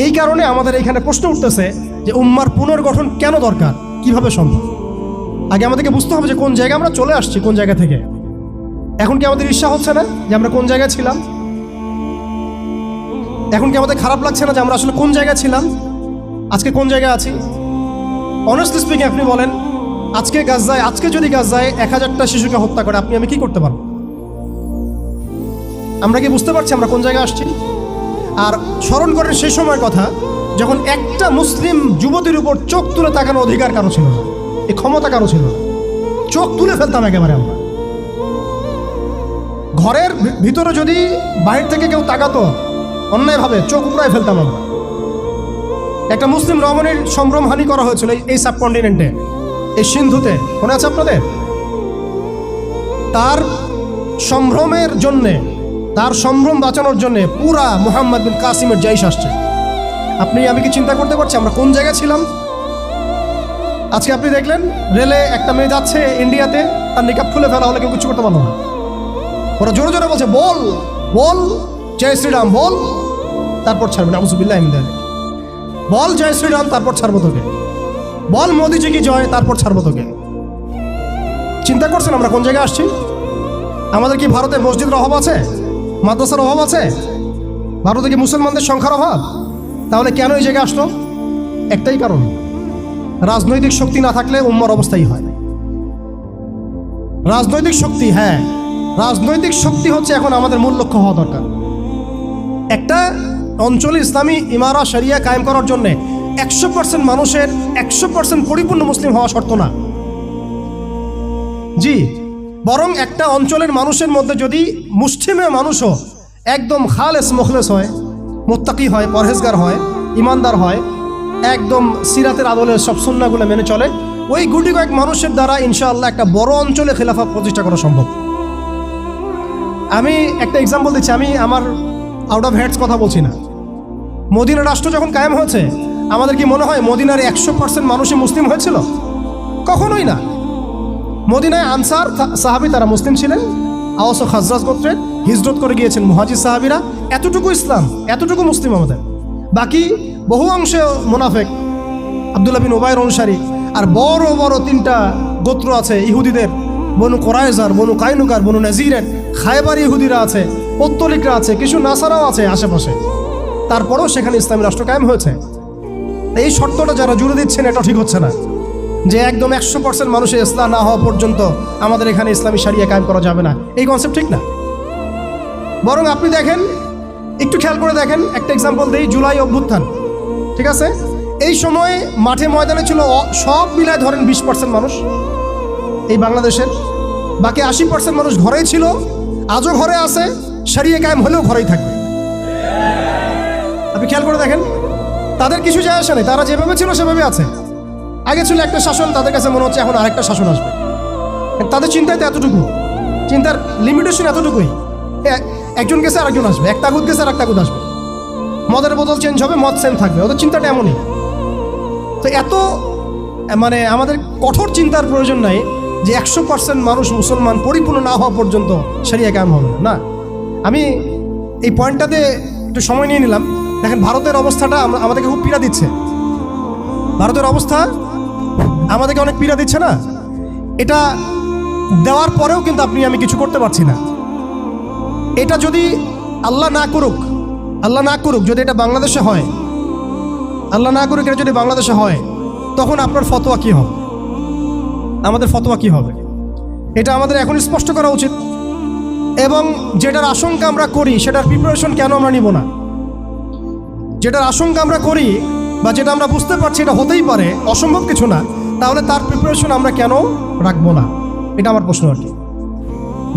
এই কারণে আমাদের এখানে প্রশ্ন উঠতেছে যে উম্মার পুনর্গঠন কেন দরকার, কিভাবে সম্ভব? আগে আমাদেরকে বুঝতে হবে যে কোন জায়গায় আমরা চলে আসছি, কোন জায়গা থেকে। এখন কি আমাদের ঈর্ষা হচ্ছে না যে আমরা কোন জায়গায় ছিলাম? এখন কি আমাদের খারাপ লাগছে না যে আমরা আসলে কোন জায়গায় ছিলাম, আজকে কোন জায়গায় আছি? অনেস্টলি স্পিকিং, আপনি বলেন আজকে যদি গাজায় 1000টা শিশুকে হত্যা করে, আমি কি করতে পারবো? আমরা কি বুঝতে পারছি আমরা কোন জায়গায় আসছি? আর স্মরণ করেন সেই সময়ের কথা যখন একটা মুসলিম যুবতীর উপর চোখ তুলে তাকানোর অধিকার কারো ছিল না, এই ক্ষমতা কারো ছিল না। চোখ তুলে ফেলতাম একেবারে আমরা। ঘরের ভিতরে যদি বাহির থেকে কেউ তাকাতো অন্যায়ভাবে, চোখ উপড়ায় ফেলতাম আমরা। একটা মুসলিম রমণীর সম্ভ্রমহানি করা হয়েছিল এই সাবকন্টিনেন্টে, এই সিন্ধুতে, মনে আছে আপনাদের? তার সম্ভ্রমের জন্যে, তার সম্ভ্রম বাঁচানোর জন্যে পুরা মুহাম্মদ বিন কাসিমের জাইশ আসছে। আমি কি চিন্তা করতে পারছি আমরা কোন জায়গায় ছিলাম? আজকে আপনি দেখলেন রেলে একটা মেয়ে যাচ্ছে ইন্ডিয়াতে, তার নিকাব খুলে ফেলা হলে কেউ কিছু করতে পারলো না। ওরা জোরে জোরে বলছে, বল বল জয় শ্রীরাম, বল, তারপর ছাড়বে। নাউযুবিল্লাহ মিন যালিক। বল জয় শ্রীরাম, তারপর ছাড়বো তোকে। বল মোদিজি কি জয়, তারপর ছাড়বো তোকে। চিন্তা করছেন আমরা কোন জায়গায় আসছি? আমাদের কি ভারতে মসজিদের অভাব আছে, মাদ্রাসার অভাব আছে? ভারতে কি মুসলমানদের সংখ্যার অভাব? তাহলে কেন এই জায়গায় আসলো? একটাই কারণ, রাজনৈতিক শক্তি না থাকলে উম্মার অবস্থাই হয়। রাজনৈতিক শক্তি, হ্যাঁ, রাজনৈতিক শক্তি হচ্ছে এখন আমাদের মূল লক্ষ্য হওয়া দরকার। একটা অঞ্চলে ইসলামী ইমারা শরিয়া কায়েম করার জন্য 100% মানুষের 100% পরিপূর্ণ মুসলিম হওয়া শর্ত না। জি, বরং একটা অঞ্চলের মানুষের মধ্যে যদি মুসলিমের মানুষও একদম খালেস মুখলেস হয়, মুত্তাকি হয়, পরহেজগার হয়, ইমানদার হয়, একদম সিরাতের আদলে সব সুন্নাহগুলো মেনে চলে, ওই গুটি কয়েক মানুষের দ্বারা ইনশাআল্লাহ একটা বড় অঞ্চলে খেলাফত প্রতিষ্ঠা করা সম্ভব। আমি একটা এক্সাম্পল দিচ্ছি, আমি আমার আউট অফ হেডস কথা বলছি না। মদিনা রাষ্ট্র যখন কায়েম হয়েছে, আমাদের কি মনে হয় মদিনার 100% মানুষই মুসলিম হয়েছিল? কখনোই না। মদিনায় আনসার সাহাবি তারা মুসলিম ছিলেন, আওস ও খাজরাজ গোত্রের, হিজরত করে গিয়েছেন মুহাজির সাহাবিরা, এতটুকু ইসলাম, এতটুকু মুসলিম আমাদের। বাকি বহু অংশে মুনাফেক, আব্দুল্লাহ বিন উবাইর অনুসারী, আর বড় বড় 3টা গোত্র আছে ইহুদিদের, বনু কোরাইজার, বনু কাইনুকার, বনু নাজিরের, খায়বার ইহুদিরা আছে, পত্তলিকরা আছে, কিছু নাসারাও আছে আশেপাশে। তারপরেও সেখানে ইসলামী রাষ্ট্র কায়েম হয়েছে। এই শর্তটা যারা জুড়ে দিচ্ছেন এটা ঠিক হচ্ছে না, যে একদম 100% মানুষের ইসলাম না হওয়া পর্যন্ত আমাদের এখানে ইসলামী শরিয়া কায়েম করা যাবে না, এই কনসেপ্ট ঠিক না। বরং আপনি দেখেন, একটু খেয়াল করে দেখেন, একটা এক্সাম্পল দিই, জুলাই অভ্যুত্থান, ঠিক আছে? এই সময় মাঠে ময়দানে ছিল সব মিলায় ধরেন 20% মানুষ এই বাংলাদেশের, বাকি 80% মানুষ ঘরেই ছিল, আজও ঘরে আছে, শরিয়া কায়েম হলেও ঘরেই থাকবে। আপনি খেয়াল করে দেখেন, তাদের কিছু যায় আসে না, তারা যেভাবে ছিল সেভাবে আছে। আগে ছিল একটা শাসন, তাদের কাছে মনে হচ্ছে এখন আরেকটা শাসন আসবে। তাদের চিন্তায় তো এতটুকু, চিন্তার লিমিটেশন এতটুকুই। একজন গেছে আরেকজন আসবে, এক তাগুত গেছে আর এক তাগুত আসবে, মদের বোতল চেঞ্জ হবে, মদ সেম থাকবে, ওদের চিন্তাটা এমনই। তো এত আমাদের কঠোর চিন্তার প্রয়োজন নাই যে 100% মানুষ মুসলমান পরিপূর্ণ না হওয়া পর্যন্ত শরিয়া কায়েম হবে না। আমি এই পয়েন্টটাতে একটু সময় নিয়ে নিলাম। দেখেন ভারতের অবস্থাটা আমাদেরকে খুব পীড়া দিচ্ছে। ভারতের অবস্থা আমাদেরকে অনেক পীড়া দিচ্ছে না? এটা দেওয়ার পরেও কিন্তু আমি কিছু করতে পারছি না। এটা যদি আল্লাহ না করুক যদি এটা বাংলাদেশে হয়, আল্লাহ না করুক এটা যদি বাংলাদেশে হয়, তখন আপনার ফতোয়া কি হবে, আমাদের ফতোয়া কি হবে, এটা আমাদের এখন স্পষ্ট করা উচিত। এবং যেটার আশঙ্কা আমরা করি সেটার প্রিপারেশন কেন আমরা নিব না? যেটার আশঙ্কা আমরা করি বা যেটা আমরা বুঝতে পারছি এটা হতেই পারে, অসম্ভব কিছু না, তাহলে তার প্রিপারেশন আমরা কেন রাখবো না? এটা আমার প্রশ্ন আর কি।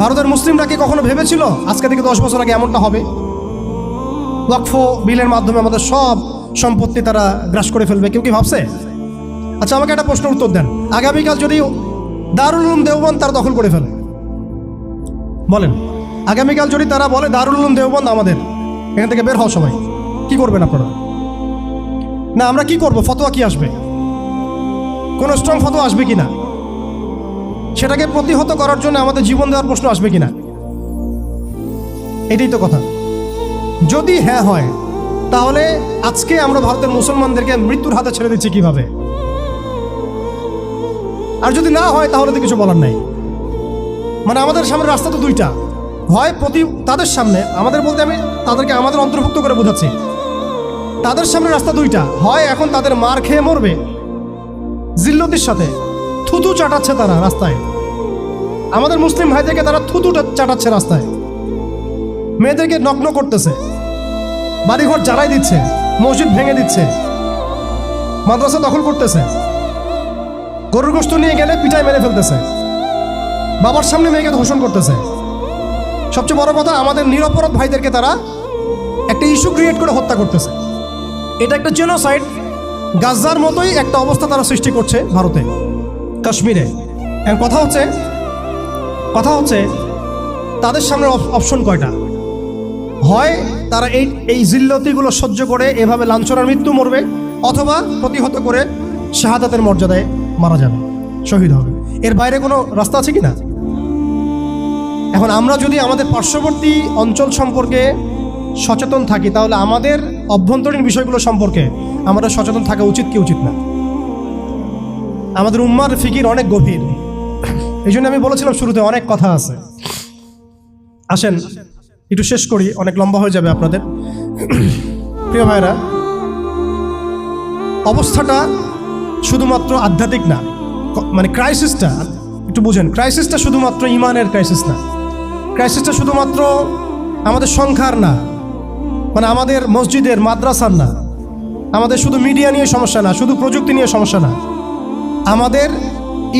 ভারতের মুসলিমরা কি কখনো ভেবেছিল আজকে থেকে 10 বছর আগে এমনটা হবে? ওয়াকফ বিলের মাধ্যমে আমাদের সব সম্পত্তি তারা গ্রাস করে ফেলবে, কেউ কি ভাবছে? আচ্ছা, আমাকে একটা প্রশ্নের উত্তর দেন। আগামীকাল যদি দারুল উলুম দেওবন্দ তারা দখল করে ফেলে, বলেন, আগামীকাল যদি তারা বলে দারুল উলুম দেওবন্দ আমাদের, এখান থেকে বের হওয়া, সবাই কি করবেন আপনারা? না, আমরা কি করব? ফতোয়া কি আসবে? কোনো স্ট্রং ফতোয়া আসবে কিনা? সেটাকে প্রতিহত করার জন্য আমাদের জীবন দেওয়ার প্রশ্ন আসবে কিনা? এটাই তো কথা। যদি হ্যাঁ হয়, তাহলে আজকে আমরা ভারতের মুসলমানদেরকে মৃত্যুর হাতে ছেড়ে দিচ্ছি কিভাবে? আর যদি না হয় তাহলে তো কিছু বলার নাই। মানে আমাদের সামনে রাস্তা তো দুইটা, হয় তাদের সামনে, আমাদের বলতে আমি তাদেরকে আমাদের অন্তর্ভুক্ত করে বোঝাচ্ছি, তাদের সামনে রাস্তা দুইটা, হয় এখন তাদের মার খেয়ে মরবে জিল্লতির সাথে, থুতু চাটাচ্ছে তারা রাস্তায়, আমাদের মুসলিম ভাইদেরকে তারা থুতু চাটাচ্ছে রাস্তায়, মেয়েদেরকে নগ্ন করতেছে, বাড়িঘর জ্বালাই দিচ্ছে, মসজিদ ভেঙে দিচ্ছে, মাদ্রাসা দখল করতেছে, গরুর গোশত নিয়ে গেলে পিটায় মেরে ফেলতেছে, বাবার সামনে মেয়েকে ধর্ষণ করতেছে। সবচেয়ে বড় কথা, আমাদের নিরপরাধ ভাইদেরকে তারা একটা ইস্যু ক্রিয়েট করে হত্যা করতেছে। এটা একটা জেনোসাইড, গাজার মতোই একটা অবস্থা তারা সৃষ্টি করছে ভারতে, কাশ্মীরে। কথা হচ্ছে তাদের সামনে অপশন কয়টা? হয় তারা এই জিল্লতিগুলো সহ্য করে এভাবে লাঞ্ছনার মৃত্যু মরবে, অথবা প্রতিহত করে শাহাদাতের মর্যাদায় মারা যাবে, শহীদ হবে। এর বাইরে কোনো রাস্তা আছে কি না? এখন আমরা যদি আমাদের পার্শ্ববর্তী অঞ্চল সম্পর্কে সচেতন থাকি, তাহলে আমাদের অভ্যন্তরীণ বিষয়গুলো সম্পর্কে আমাদের সচেতন থাকা উচিত কি উচিত না? আমাদের উম্মার ফিকির অনেক গভীর, এই জন্য আমি বলেছিলাম শুরুতে অনেক কথা আছে। আসেন একটু শেষ করি, অনেক লম্বা হয়ে যাবে আপনাদের। প্রিয় ভাইরা, অবস্থাটা শুধুমাত্র আধ্যাত্মিক না, মানে ক্রাইসিসটা একটু বুঝেন, ক্রাইসিসটা শুধুমাত্র ইমানের ক্রাইসিস না, ক্রাইসিসটা শুধুমাত্র আমাদের সংখ্যার না, মানে আমাদের মসজিদের মাদ্রাসার না, আমাদের শুধু মিডিয়া নিয়ে সমস্যা না, শুধু প্রযুক্তি নিয়ে সমস্যা না, আমাদের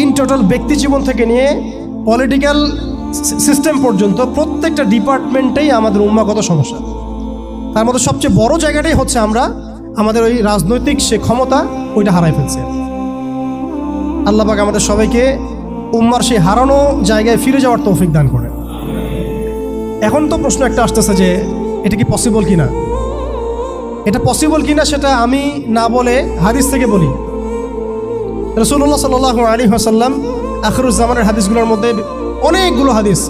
ইন টোটাল ব্যক্তি জীবন থেকে নিয়ে পলিটিক্যাল সিস্টেম পর্যন্ত প্রত্যেকটা ডিপার্টমেন্টেই আমাদের উম্মাগত সমস্যা। তার মধ্যে সবচেয়ে বড় জায়গাটাই হচ্ছে আমরা আমাদের ওই রাজনৈতিক সে ক্ষমতা ওইটা হারাই ফেলছে। আল্লাহ পাক আমাদের সবাইকে উম্মার সেই হারানো জায়গায় ফিরে যাওয়ার তৌফিক দান করে। এখন তো প্রশ্ন একটা আসতেছে যে এটা কি পসিবল কিনা? এটা পসিবল কিনা সেটা আমি না বলে হাদিস থেকে বলি। রাসূলুল্লাহ সাল্লাল্লাহু আলাইহি ওয়াসাল্লাম আখিরুজ্জামানের হাদিসগুলোর মধ্যে অনেকগুলো হাদিস,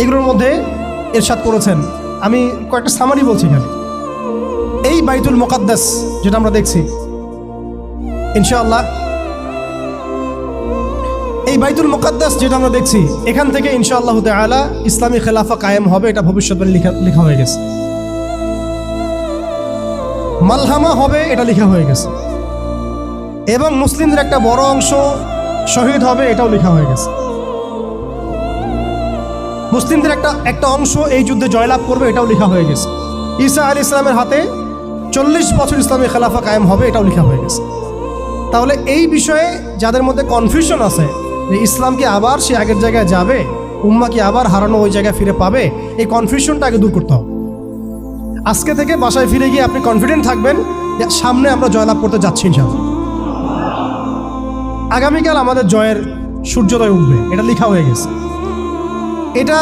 এগুলোর মধ্যে ইরশাদ করেছেন। আমি কয়েকটা সামারি বলছি এখানে। এই বাইতুল মুকাদ্দাস যেটা আমরা দেখছি, ইনশাআল্লাহ এই বাইতুল মুকাদ্দাস যেটা আমরা দেখছি, এখান থেকে ইনশাআল্লাহ তাআলা ইসলামী খেলাফা কায়েম হবে, এটা ভবিষ্যৎবাণী লেখা হয়ে গেছে। মালহামা হবে, এটা লেখা হয়ে গেছে। এবং মুসলিমদের একটা বড় অংশ শহীদ হবে, এটাও লেখা হয়ে গেছে। মুসলিমদের একটা অংশ এই যুদ্ধে জয়লাভ করবে, এটাও লেখা হয়ে গেছে। ঈসা আলাইহিস সালামের হাতে 40 বছর ইসলামী খেলাফা কায়েম হবে, এটাও লেখা হয়ে গেছে। তাহলে এই বিষয়ে যাদের মধ্যে কনফিউশন আছে যে ইসলাম কি আবার সে আগের জায়গায় যাবে, উম্মাহ কি আবার হারানো ওই জায়গায় ফিরে পাবে, এই কনফিউশনটা আগে দূর করতে হবে। আজকে থেকে বাসায় ফিরে গিয়ে আপনি কনফিডেন্ট থাকবেন যে সামনে আমরা জয়লাভ করতে যাচ্ছি ইনশাআল্লাহ। আগামীকাল আমাদের জয়ের সূর্যোদয় উঠবে, এটা লেখা হয়ে গেছে। এটা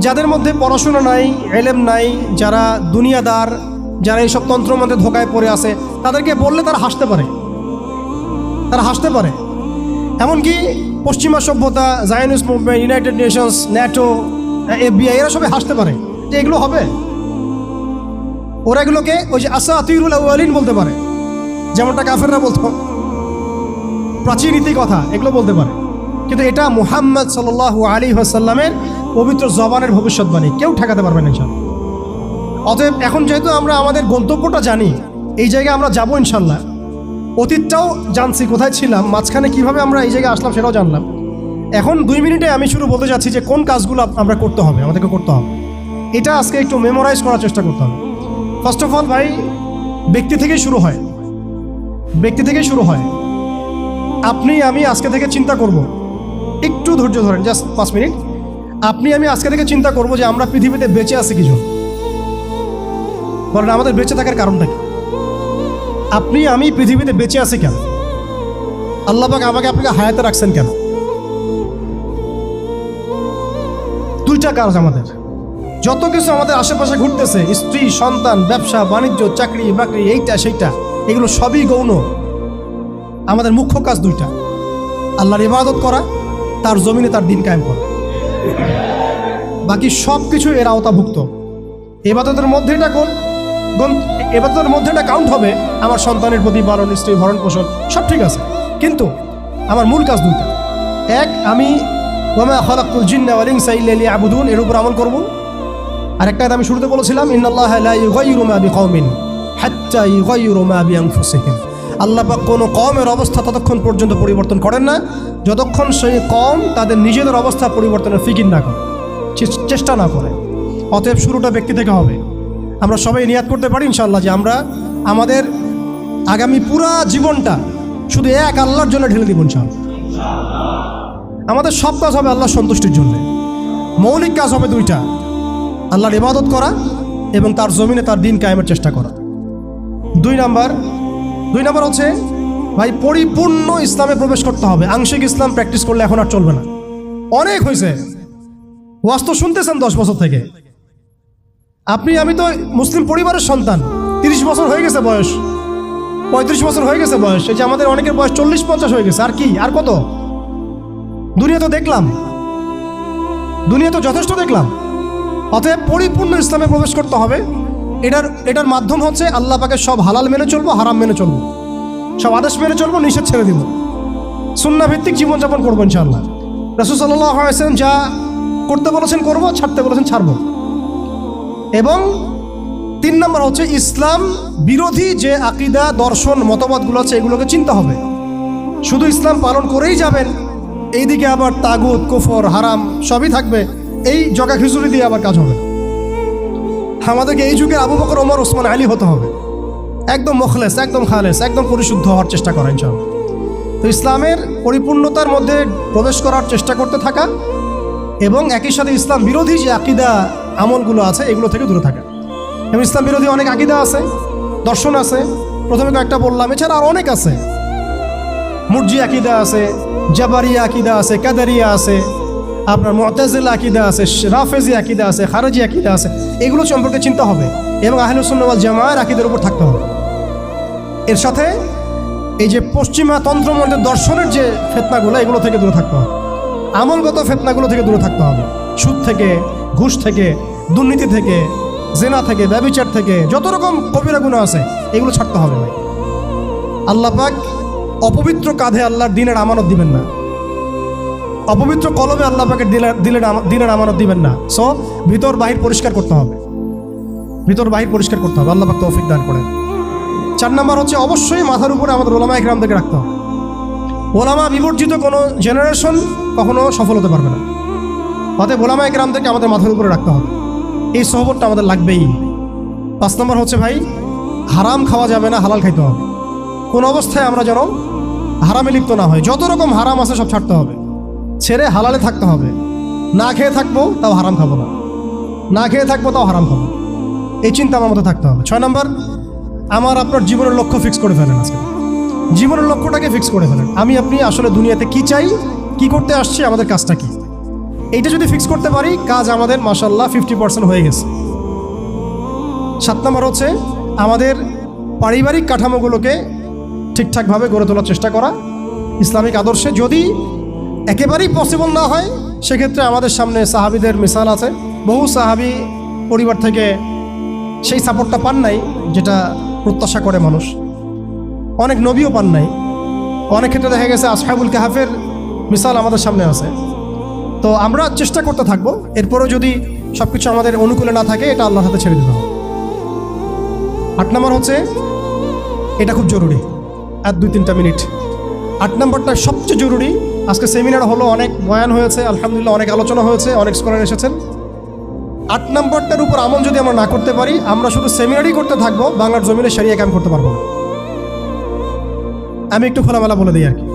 যাদের মধ্যে পড়াশোনা নাই, এলেম নাই, যারা দুনিয়াদার, যারা এইসব তন্ত্রের মধ্যে ধোকায় পড়ে আছে, তাদেরকে বললে তারা হাসতে পারে। এমনকি পশ্চিমা সভ্যতা, Zionist movement, United Nations, NATO, FBI, এরা সবাই হাসতে পারে যে এগুলো হবে। ওরা এগুলোকে ওই যে আসাতিরুল আউয়ালিন বলতে পারে, যেমনটা কাফেররা বলতো, প্রাচীন নীতি কথা, এগুলো বলতে পারে। কিন্তু এটা মুহাম্মদ সাল্লাল্লাহু আলাইহি ওয়াসাল্লামের পবিত্র জবানের ভবিষ্যৎবাণী, কেউ ঠেকাতে পারবে না ইনশাল্লাহ। অতএব এখন যেহেতু আমরা আমাদের গন্তব্যটা জানি, এই জায়গায় আমরা যাবো ইনশাল্লাহ, অতীতটাও জানছি কোথায় ছিলাম, মাঝখানে কিভাবে আমরা এই জায়গায় আসলাম সেটাও জানলাম। এখন 2 মিনিটে আমি শুরু বলতে যাচ্ছি যে কোন কাজগুলো আমরা করতে হবে, আমাদেরকে করতে হবে। এটা আজকে একটু মেমোরাইজ করার চেষ্টা করতে হবে। ফার্স্ট অফ অল ভাই, ব্যক্তি থেকেই শুরু হয়, ব্যক্তি থেকেই শুরু হয়। আপনি আমি আজকে থেকে চিন্তা করব, একটু ধৈর্য ধরেন, জাস্ট 5 মিনিট। আপনি আমি আজকে থেকে চিন্তা করব যে আমরা পৃথিবীতে বেঁচে আছি কিছু, বলেন আমাদের বেঁচে থাকার কারণটা কি? আপনি আমি পৃথিবীতে বেঁচে আছি কেন? আল্লাহ পাক আমাকে আপনাকে হায়াতে রাখছেন কেন? 2টা কাজ আমাদের। যত কিছু আমাদের আশেপাশে ঘুরতেছে, স্ত্রী, সন্তান, ব্যবসা বাণিজ্য, চাকরি বাকরি, এইটা সেইটা, এগুলো সবই গৌণ। আমাদের মুখ্য কাজ 2টা, আল্লাহর ইবাদত করা, তার জমিনে তার দিন কায়েম করা। বাকি সব কিছু এর আওতাভুক্ত। ইবাদতের মধ্যে এটা এবাদতের মধ্যে এটা কাউন্ট হবে, আমার সন্তানের প্রতিপালন, স্ত্রী ভরণ পোষণ সব ঠিক আছে, কিন্তু আমার মূল কাজ 2টা। এক, আমি ওয়ামা খালাকতুল জিন্না ওয়াল ইনসা ইল্লা লিয়াবুদুন, এর উপর আমল করব। আর একটা আমি শুরুতে বলেছিলাম, ইন্নাল্লাহা লা ইউগাইয়িরু মা বিকওমিন হাত্তা ইউগাইয়িরু মা বিআনফুসিহিম। আল্লাহ পাক কোনো কওমের অবস্থা ততক্ষণ পর্যন্ত পরিবর্তন করেন না যতক্ষণ সেই কওম তাদের নিজেদের অবস্থা পরিবর্তনের ফিকির না করে, চেষ্টা না করে। অতএব শুরুটা ব্যক্তি থেকে হবে। আমরা সবাই নিয়াত করতে পারি ইনশাআল্লাহ যে আমরা আমাদের আগামী পুরা জীবনটা শুধু এক আল্লাহর জন্য ঢেলে দিব ইনশাআল্লাহ। আমাদের সব কাজ হবে আল্লাহর সন্তুষ্টির জন্য। মৌলিক কাজ হবে 2টা, আল্লাহর ইবাদত করা এবং তার জমিনে তার দিন কায়েমের চেষ্টা করা। 2 নাম্বার হচ্ছে ভাই, পরিপূর্ণ ইসলামে প্রবেশ করতে হবে। আংশিক ইসলাম প্র্যাকটিস করলে এখন আর চলবে না, অনেক হয়েছে। ওয়াজ তো শুনতেছেন 10 বছর থেকে। আমি তো মুসলিম পরিবারের সন্তান, 30 বছর হয়ে গেছে বয়স, 35 বছর হয়ে গেছে বয়স। এই যে আমাদের অনেকের বয়স 40-50 হয়ে গেছে। আর কি, আর কত? দুনিয়া তো দেখলাম, দুনিয়া তো যথেষ্ট দেখলাম। অতএব পরিপূর্ণ ইসলামে প্রবেশ করতে হবে। এটার মাধ্যম হচ্ছে আল্লাহ পাকের সব হালাল মেনে চলবো, হারাম মেনে চলবো, সব আদেশ মেনে চলবো, নিষেধ ছেড়ে দিব, সুন্নাহ ভিত্তিক জীবনযাপন করবো ইনশাআল্লাহ। রাসূল সাল্লাল্লাহু আলাইহি ওয়াসাল্লাম যা করতে বলেছেন করবো, ছাড়তে বলেছেন ছাড়বো। এবং 3 নম্বর হচ্ছে ইসলাম বিরোধী যে আকীদা, দর্শন, মতবাদগুলো আছে এগুলোকে চিনতে হবে। শুধু ইসলাম পালন করেই যাবেন, এইদিকে আবার তাগুত, কুফর, হারাম সবই থাকবে, এই জগা খিচুড়ি দিয়ে আবার কাজ হবে। আমাদেরকে এই যুগে আবু বকর, ওমর, ওসমান, আলী হতে হবে, একদম মুখলেস, একদম খালেস, একদম পরিশুদ্ধ হওয়ার চেষ্টা করা ইনশাআল্লাহ। তো ইসলামের পরিপূর্ণতার মধ্যে প্রবেশ করার চেষ্টা করতে থাকা এবং একই সাথে ইসলাম বিরোধী যে আকীদা আমলগুলো আছে এগুলো থেকে দূরে থাকা। এবং ইসলাম বিরোধী অনেক আকীদা আছে, দর্শন আছে, প্রথমে কয়েকটা বললাম, এছাড়া আর অনেক আছে। মুরজি আকীদা আছে, জাবারিয়া আকীদা আছে, কাদারিয়া আছে, আপনার মুতাজিলা আকীদা আছে, রাফেজি আকীদা আছে, খারেজি আকীদা আছে। এগুলো সম্পর্কে চিন্তা হবে এবং আহলুস সুন্নাহ ওয়াল জামাআর আকীদার উপর থাকতে হবে। এর সাথে এই যে পশ্চিমা তন্ত্রমন্ত্রের দর্শনের যে ফিতনাগুলো, এগুলো থেকে দূরে থাকতে হবে। আমলগত ফিতনাগুলো থেকে দূরে থাকতে হবে। সুদ থেকে, ঘুষ থেকে, দুর্নীতি থেকে, জেনা থেকে, ব্যভিচার থেকে, যত রকম কবিরা গুনাহ আছে এগুলো ছাড়তে হবে ভাই। আল্লাহ পাক অপবিত্র কাঁধে আল্লাহর দিনের আমানত দিবেন না, অপবিত্র কলমে আল্লাহ পাকের দিনের আমানত দিবেন না। সো ভিতর বাহির পরিষ্কার করতে হবে, ভিতর বাহির পরিষ্কার করতে হবে। আল্লাহ পাক তৌফিক দান করেন। 4 নম্বর হচ্ছে অবশ্যই মাথার উপরে আমাদের ওলামা ইকরামদেরকে রাখতে হবে। ওলামা বিবর্জিত কোনো জেনারেশন কখনো সফল হতে পারবে না। অতএব ওলামা ইকরামদেরকে আমাদের মাথার উপরে রাখতে হবে, এই সহবতটা আমাদের লাগবেই। 5 নম্বর হচ্ছে ভাই, হারাম খাওয়া যাবে না, হালাল খাইতে হবে। কোন অবস্থায় আমরা যেন হারামে লিপ্ত না হয়। যত রকম হারাম আছে সব ছাড়তে হবে, ছেড়ে হালালে থাকতে হবে। না খেয়ে থাকবো তাও হারাম খাবো না, না খেয়ে থাকবো তাও হারাম খাবো, এই চিন্তা আমার মধ্যে থাকতে হবে। 6 নম্বর, আমার আপনার জীবনের লক্ষ্য ফিক্স করে ফেলেন। আজকে জীবনের লক্ষ্যটাকে ফিক্স করে ফেলেন। আপনি আসলে দুনিয়াতে কি চাই, কি করতে আসছি, আমাদের কাজটা কি, এইটা যদি ফিক্স করতে পারি, কাজ আমাদের মাশাআল্লাহ 50% হয়ে গেছে। 7 নম্বর হচ্ছে আমাদের পারিবারিক কাঠামোগুলোকে ঠিকঠাকভাবে গড়ে তোলার চেষ্টা করা ইসলামিক আদর্শে। যদি একেবারেই পসিবল না হয় সেক্ষেত্রে আমাদের সামনে সাহাবীদের মিসাল আছে। বহু সাহাবী পরিবার থেকে সেই সাপোর্টটা পান নাই যেটা প্রত্যাশা করে মানুষ, অনেক নবীও পান নাই। অনেক ক্ষেত্রে দেখা গেছে আসহাবুল কাহাফের মিসাল আমাদের সামনে আছে। তো আমরা চেষ্টা করতে থাকবো, এরপরেও যদি সব কিছু আমাদের অনুকূলে না থাকে এটা আল্লাহর হাতে ছেড়ে দিতে হবে। 8 নম্বর হচ্ছে, এটা খুব জরুরি, আর 2-3টা মিনিট। 8 নম্বরটা সবচেয়ে জরুরি। আজকে সেমিনার হলো, অনেক বয়ান হয়েছে, আলহামদুলিল্লাহ অনেক আলোচনা হয়েছে, অনেক স্কলার এসেছেন। 8 নম্বরটার উপর আমল যদি আমরা না করতে পারি, আমরা শুধু সেমিনারই করতে থাকবো, বাংলার জমিনে শরিয়া কায়েম করতে পারবো না। আমি একটু খোলামেলা বলে দিই আর কি,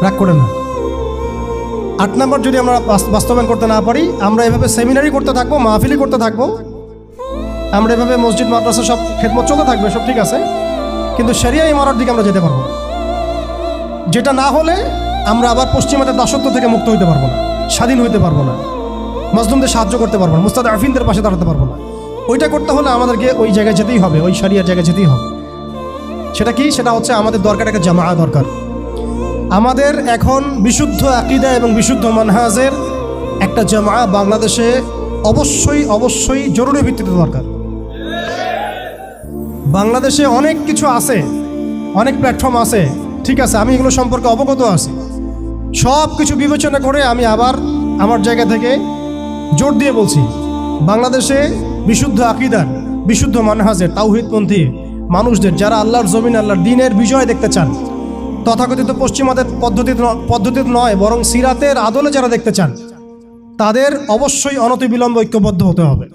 রাগ করেন না। 8 নম্বর যদি আমরা বাস্তবায়ন করতে না পারি, আমরা এভাবে সেমিনারই করতে থাকবো, মাহফিলই করতে থাকবো, আমরা এভাবে মসজিদ মাদ্রাসা সব খেদমত চলতে থাকবে, সব ঠিক আছে, কিন্তু শরিয়া ইমারত দিকে আমরা যেতে পারবো না। যেটা না হলে আমরা আবার পশ্চিমাদের দাসত্ব থেকে মুক্ত হইতে পারবো না, স্বাধীন হইতে পারবো না, মাজলুমদের সাহায্য করতে পারবো না, মুস্তাদআফিনদের পাশে দাঁড়াতে পারবো না। ওইটা করতে হলে আমাদেরকে ওই জায়গায় যেতেই হবে, ওই শরিয়ার জায়গায় যেতেই হবে। সেটা কি? সেটা হচ্ছে আমাদের দরকার একটা জামাআ দরকার। আমাদের এখন বিশুদ্ধ আকীদা এবং বিশুদ্ধ মানহাজের একটা জামাআ বাংলাদেশে অবশ্যই অবশ্যই জরুরি ভিত্তিতে দরকার। বাংলাদেশে অনেক কিছু আছে, অনেক প্ল্যাটফর্ম আছে, ঠিক আছে, আমি এগুলো সম্পর্কে অবগত আছি। সব কিছু বিবেচনা করে আমি আবার আমার জায়গা থেকে জোর দিয়ে বলছি, বাংলাদেশে বিশুদ্ধ আকীদার, বিশুদ্ধ মানহাজের, তাওহীদপন্থী মানুষদের, যারা আল্লাহর জমিন, আল্লাহর দ্বীনের বিজয় দেখতে চান, তথাকথিত পশ্চিমাদের পদ্ধতিতে নয় বরং সিরাতের আদলে যারা দেখতে চান, তাদের অবশ্যই অনতিবিলম্বে ঐক্যবদ্ধ হতে হবে।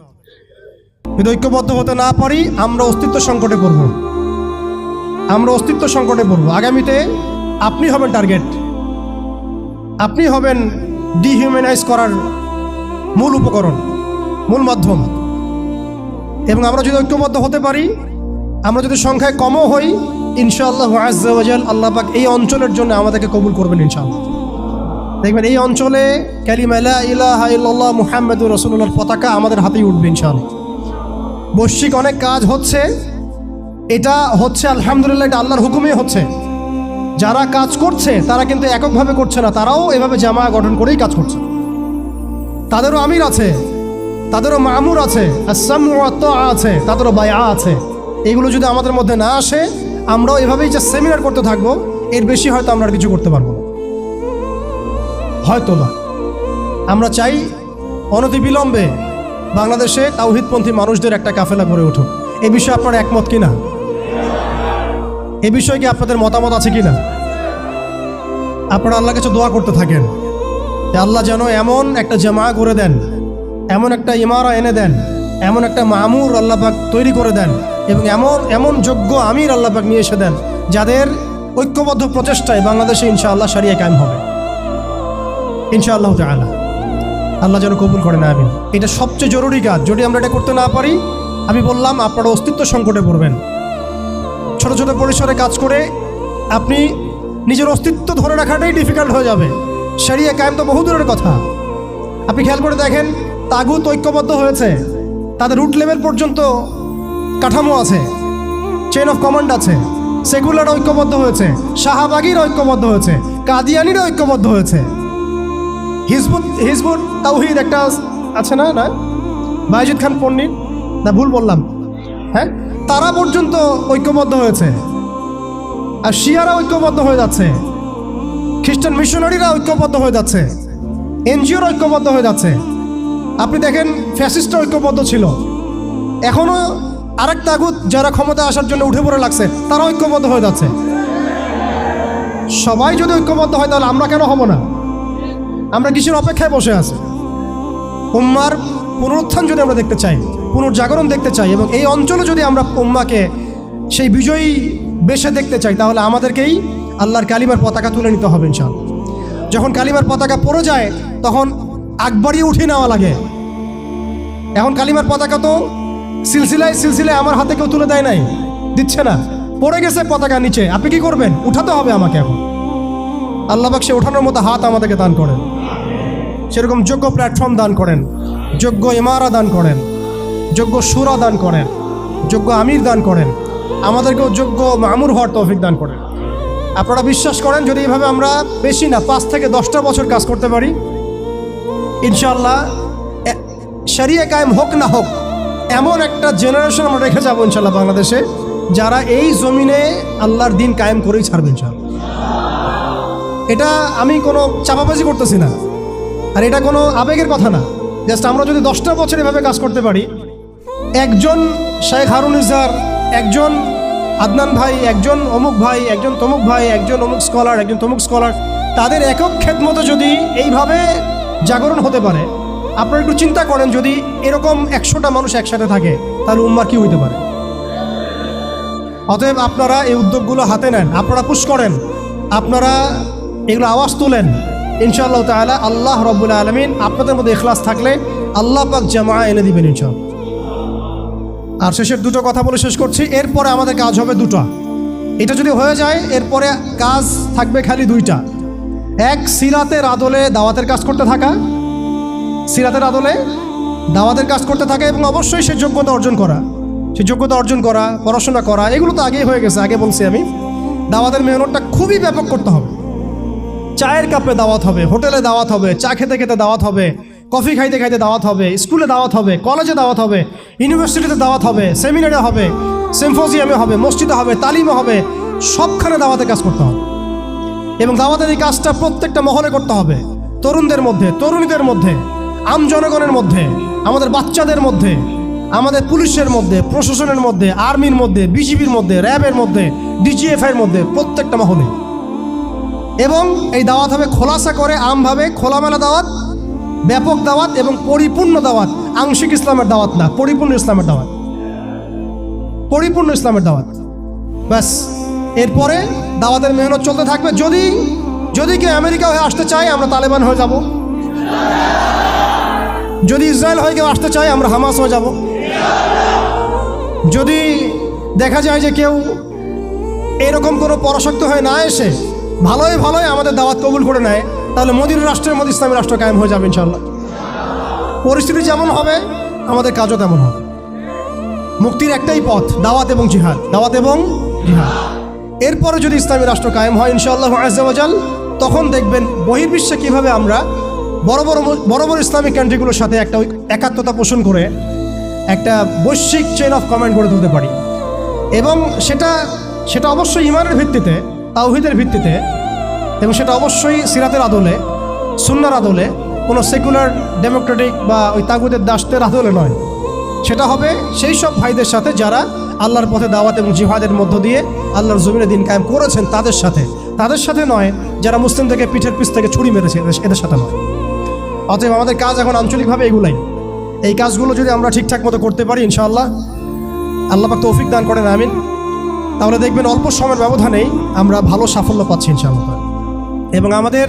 যদি ঐক্যবদ্ধ হতে না পারি, আমরা অস্তিত্ব সংকটে পড়ব, আমরা অস্তিত্ব সংকটে পড়ব। আগামীতে আপনি হবেন টার্গেট, আপনি হবেন ডিহিউম্যানাইজ করার মূল উপকরণ, মূল মাধ্যম। এবং আমরা যদি ঐক্যবদ্ধ হতে পারি, আমরা যদি সংখ্যায় কমও হই, ইনশাআল্লাহ আজ্জা ওয়া জাল আল্লাহ পাক এই অঞ্চলের জন্য আমাদেরকে কবুল করবেন ইনশাআল্লাহ। দেখবেন এই অঞ্চলে কালিমা লা ইলাহা ইল্লাল্লাহ মুহাম্মাদুর রাসূলুল্লাহর পতাকা আমাদের হাতেই উঠবে ইনশাআল্লাহ। বৈশ্বিক অনেক কাজ হচ্ছে, এটা হচ্ছে আলহামদুলিল্লাহ, এটা আল্লাহর হুকুমেই হচ্ছে। যারা কাজ করছে তারা কিন্তু এককভাবে করছে না, তারাও এভাবে জামায়া গঠন করেই কাজ করছে। তাদেরও আমির আছে, তাদেরও মামুর আছে, আস-সামউ ওয়াত তাআ আছে, তাদেরও বায়আ আছে। এগুলো যদি আমাদের মধ্যে না আসে, আমরাও এভাবেই যে সেমিনার করতে থাকবো, এর বেশি হয়তো আমরা আর কিছু করতে পারবো না, হয়তো বা। আমরা চাই অনতিবিলম্বে বাংলাদেশে তাওহীদপন্থী মানুষদের একটা কাফেলা গড়ে উঠুক। এ বিষয়ে আপনারা একমত কিনা? এ বিষয়ে কি আপনাদের মতামত আছে কিনা? আপনারা আল্লাহর কাছে দোয়া করতে থাকেন যে আল্লাহ যেন এমন একটা জামাআ করে দেন, এমন একটা ইমারা এনে দেন, এমন একটা মামুর আল্লাহ পাক তৈরি করে দেন, এবং এমন যোগ্য আমির আল্লাহ পাক নিয়ে এসে দেন, যাদের ঐক্যবদ্ধ প্রচেষ্টায় বাংলাদেশে ইনশাআল্লাহ শরিয়া কায়েম হবে ইনশাআল্লাহ তাআলা। আল্লাহ যেন কবুল করেন, আমিন। এটা সবচেয়ে জরুরি কাজ। যদি আমরা এটা করতে না পারি, আমি বললাম আপনারা অস্তিত্ব সংকটে পড়বেন। ছোট ছোট পরিসরে কাজ করে আপনি নিজের অস্তিত্ব ধরে রাখাটাই ডিফিকাল্ট হয়ে যাবে। শরিয়া কায়েম তো বহু দূরের কথা। আপনি খেয়াল করে দেখেন, তাগুত ঐক্যবদ্ধ হয়েছে, তাদের রুট লেভেল পর্যন্ত কাঠামো আছে, চেইন অফ কমান্ড আছে। সেকুলার ঐক্যবদ্ধ হয়েছে, শাহবাগীর ঐক্যবদ্ধ হয়েছে, কাদিয়ানির ঐক্যবদ্ধ হয়েছে, হিজবুত তাওহীদ একটা আছে না, না বায়েজিদ খান পন্নির, না ভুল বললাম, হ্যাঁ, তারা পর্যন্ত ঐক্যবদ্ধ হয়েছে। আর শিয়ারা ঐক্যবদ্ধ হয়ে যাচ্ছে, খ্রিস্টান মিশনারিরা ঐক্যবদ্ধ হয়ে যাচ্ছে, এনজিওর ঐক্যবদ্ধ হয়ে যাচ্ছে। আপনি দেখেন ফ্যাসিস্টরা ঐক্যবদ্ধ ছিল, এখনো আরেক তাগুত যারা ক্ষমতা আসার জন্য উঠে পড়ে লাগছে, তারা ঐক্যবদ্ধ হয়ে যাচ্ছে। সবাই যদি ঐক্যবদ্ধ হয়, তাহলে আমরা কেন হব না? আমরা কিসের অপেক্ষায় বসে আছি? উম্মার পুনরুত্থান যদি আমরা দেখতে চাই, পুনর্জাগরণ দেখতে চাই, এবং এই অঞ্চলে যদি আমরা উম্মাকে সেই বিজয়ী বেশে দেখতে চাই, তাহলে আমাদেরকেই আল্লাহর কালিমার পতাকা তুলে নিতে হবে ইনশাআল্লাহ। যখন কালিমার পতাকা পড়ে যায়, তখন আকবারিয়ে উঠিয়ে নেওয়া লাগে। এখন কালিমার পতাকা তো সিলসিলায় সিলসিলায় আমার হাতে কেউ তুলে দেয় নাই, দিচ্ছে না, পড়ে গেছে পতাকা নিচে। আপনি কি করবেন? উঠাতে হবে আমাকে এখন। আল্লাহ পাক সে ওঠানোর মতো হাত আমাদেরকে দান করেন, সেরকম যোগ্য প্ল্যাটফর্ম দান করেন, যোগ্য ইমারা দান করেন, যোগ্য সুরা দান করেন, যোগ্য আমির দান করেন, আমাদেরকেও যোগ্য মামুর হওয়ার তৌফিক দান করেন। আপনারা বিশ্বাস করেন, যদি এইভাবে আমরা বেশি না 5 থেকে 10টা বছর কাজ করতে পারি, ইনশাআল্লাহ শরিয়া কায়েম হোক না হোক, এমন একটা জেনারেশন আমরা রেখে যাবো ইনশাআল্লাহ বাংলাদেশে, যারা এই জমিনে আল্লাহর দিন কায়েম করেই ছাড়বে ইনশাআল্লাহ। এটা আমি কোনো চাপাবাজি করতেছি না, আর এটা কোনো আবেগের কথা না, জাস্ট আমরা যদি 10টা বছর এভাবে কাজ করতে পারি, একজন শেখ হারুন ইজার, একজন আদনান ভাই, একজন অমুক ভাই, একজন তমুক ভাই, একজন অমুক স্কলার, একজন তমুক স্কলার, তাদের একক খেদমতে যদি এইভাবে জাগরণ হতে পারে, আপনারা একটু চিন্তা করেন যদি এরকম 100টা মানুষ একসাথে থাকে তাহলে উম্মার কি হইতে পারে। অতএব আপনারা এই উদ্যোগগুলো হাতে নেন, আপনারা পুশ করেন, আপনারা এগুলো আওয়াজ তুলেন। ইনশাআল্লাহ তাআলা আল্লাহ রাব্বুল আলামিন আপনাদের মধ্যে ইখলাস থাকলে আল্লাহ পাক জামা এনে দিবেন ইনশাআল্লাহ। আর শেষের দুটো কথা বলে শেষ করছি, এরপরে আমাদের কাজ হবে দুটো। এটা যদি হয়ে যায় এরপরে কাজ থাকবে খালি দুইটা। এক, সিরাতের আদলে দাওয়াতের কাজ করতে থাকা, সিরাতের আদলে দাওয়াতের কাজ করতে থাকা, এবং অবশ্যই সেই যোগ্যতা অর্জন করা, পড়াশোনা করা, এগুলো তো আগেই হয়ে গেছে, আগে বলছি আমি। দাওয়াতের মেহনতটা খুবই ব্যাপক করতে হবে। চায়ের কাপে দাওয়াত হবে, হোটেলে দাওয়াত হবে, চা খেতে খেতে দাওয়াত হবে, কফি খাইতে খাইতে দাওয়াত হবে, স্কুলে দাওয়াত হবে, কলেজে দাওয়াত হবে, ইউনিভার্সিটিতে দাওয়াত হবে, সেমিনারে হবে, সিম্পোজিয়ামে হবে, মসজিদে হবে, তালিমে হবে, সবখানে দাওয়াতের কাজ করতে হবে। এবং দাওয়াতের এই কাজটা প্রত্যেকটা মহলে করতে হবে, তরুণদের মধ্যে, তরুণীদের মধ্যে, আম জনগণের মধ্যে, আমাদের বাচ্চাদের মধ্যে, আমাদের পুলিশের মধ্যে, প্রশাসনের মধ্যে, আর্মির মধ্যে, বিজিবির মধ্যে, র্যাবের মধ্যে, ডিজিএফআইয়ের মধ্যে, প্রত্যেকটা মহলে। এবং এই দাওয়াত হবে খোলাসা করে, আমভাবে খোলামেলা দাওয়াত, ব্যাপক দাওয়াত এবং পরিপূর্ণ দাওয়াত। আংশিক ইসলামের দাওয়াত না, পরিপূর্ণ ইসলামের দাওয়াত, পরিপূর্ণ ইসলামের দাওয়াত। ব্যাস, এরপরে দাওয়াতের মেহনত চলতে থাকবে। যদি কেউ আমেরিকা হয়ে আসতে চায় আমরা তালেবান হয়ে যাব, যদি ইসরায়েল হয়ে কেউ আসতে চায় আমরা হামাস হয়ে যাব, যদি দেখা যায় যে কেউ এরকম কোনো পরাশক্ত হয়ে না এসে ভালোই আমাদের দাওয়াত কবুল করে নেয়, তাহলে মদিনা রাষ্ট্রের মধ্যে ইসলামী রাষ্ট্র কায়েম হয়ে যাবে ইনশাআল্লাহ। পরিস্থিতি যেমন হবে আমাদের কাজও তেমন হবে। মুক্তির একটাই পথ, দাওয়াত এবং জিহাদ, দাওয়াত এবং জিহাদ। এরপরে যদি ইসলামী রাষ্ট্র কায়েম হয় ইনশাআল্লাহ আজ্জা ওয়া জাল, তখন দেখবেন বহির্বিশ্বে কীভাবে আমরা বড় বড় ইসলামিক কান্ট্রিগুলোর সাথে একটা একাত্মতা পোষণ করে একটা বৈশ্বিক চেইন অফ কমান্ড গড়ে তুলতে পারি। এবং সেটা অবশ্যই ইমানের ভিত্তিতে, তাওহীদের ভিত্তিতে, এবং সেটা অবশ্যই সিরাতের আদলে, সুন্নাহর আদলে, কোনো সেকুলার ডেমোক্রেটিক বা ওই তাগুতের দাসদের আদলে নয়। সেটা হবে সেই সব ভাইদের সাথে যারা আল্লাহর পথে দাওয়াত এবং জিহাদের মধ্য দিয়ে আল্লাহর জমিনে দিন কায়েম করেছেন, তাদের সাথে নয় যারা মুসলিমদেরকে পিঠের পিছ থেকে ছুরি মেরেছে, এদের সাথে নয়। অতএব আমাদের কাজ এখন আঞ্চলিকভাবে এগুলাই। এই কাজগুলো যদি আমরা ঠিকঠাক মতো করতে পারি ইনশাআল্লাহ, আল্লাহ পাক তৌফিক দান করেন, আমিন, তাহলে দেখবেন অল্প সময়ের ব্যবধানেই আমরা ভালো সাফল্য পাচ্ছি ইনশাআল্লাহ। এবং আমাদের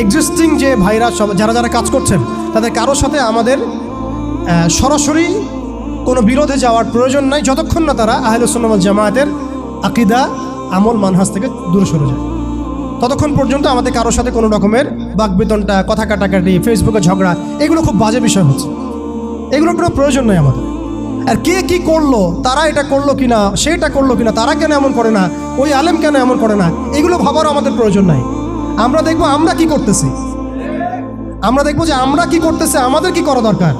এক্সিস্টিং যে ভাইরা যারা কাজ করছেন তাদের কারোর সাথে আমাদের সরাসরি কোনো বিরোধে যাওয়ার প্রয়োজন নাই, যতক্ষণ না তারা আহলে সুন্নাহ ওয়াল জামায়াতের আকীদা, আমল, মানহাজ থেকে দূরে সরে যায়। ততক্ষণ পর্যন্ত আমাদের কারোর সাথে কোনো রকমের বাকবিতণ্ডা, কথা কাটাকাটি, ফেসবুকে ঝগড়া, এগুলো খুব বাজে বিষয় হচ্ছে। এগুলোর কোনো প্রয়োজন নেই আমাদের। আর কে কি করলো, তারা এটা করলো কিনা, সেটা করলো কিনা, তারা কেন এমন করে না, ওই আলেম কেন এমন করে না, এগুলো ভাবারও আমাদের প্রয়োজন নাই। আমরা দেখবো আমরা কি করতেছি, আমাদের কি করা দরকার।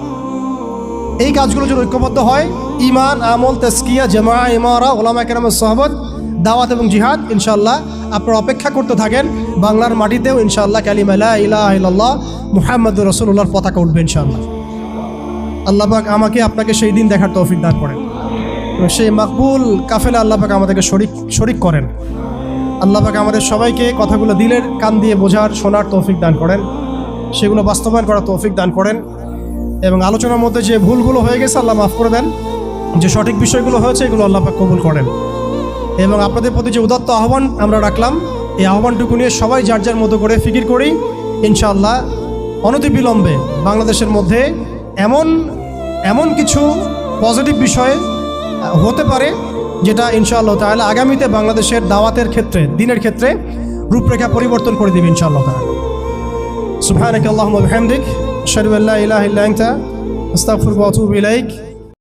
এই কাজগুলো যদি ঐক্যবদ্ধ হয়, ঈমান, আমল, তাজকিয়া, জামাআ, ইমারা, উলামা কেরামের সোহবত, দাওয়াত এবং জিহাদ, ইনশাআল্লাহ আপনারা অপেক্ষা করতে থাকেন। বাংলার মাটিতেও ইনশাআল্লাহ কালিমা লা ইলাহা ইল্লাল্লাহ মুহাম্মাদুর রাসূলুল্লাহর পতাকা উঠবে ইনশাআল্লাহ। আল্লাহ পাক আমাকে আপনাকে সেই দিন দেখার তৌফিক দান করেন, সেই মাকবুল কাফেলা আল্লাহ পাক আমাদেরকে শরীক করেন। আল্লাহ পাক আমাদের সবাইকে কথাগুলো দিলের কান দিয়ে বোঝার, শোনার তৌফিক দান করেন, সেগুলো বাস্তবায়ন করার তৌফিক দান করেন। এবং আলোচনার মধ্যে যে ভুলগুলো হয়ে গেছে আল্লাহ মাফ করে দেন, যে সঠিক বিষয়গুলো হয়েছে এগুলো আল্লাহ পাক কবুল করেন। এবং আপনাদের প্রতি যে উদাত্ত আহ্বান আমরা রাখলাম, এই আহ্বানটুকু নিয়ে সবাই যার যার মতো করে ফিকির করি, ইনশাআল্লাহ অনতিবিলম্বে বাংলাদেশের মধ্যে এমন কিছু পজিটিভ বিষয় হতে পারে যেটা ইনশাআল্লাহ তাআলা আগামীতে বাংলাদেশের দাওয়াতের ক্ষেত্রে, দ্বীনের ক্ষেত্রে রূপরেখা পরিবর্তন করে দিবে ইনশাআল্লাহ তাআলা। সুবহানাকা আল্লাহুম্মা ওয়া বিহামদিক, আশহাদু আল্লা ইলাহা ইল্লা আনতা, আস্তাগফিরুকা ওয়া আতুবু ইলাইক।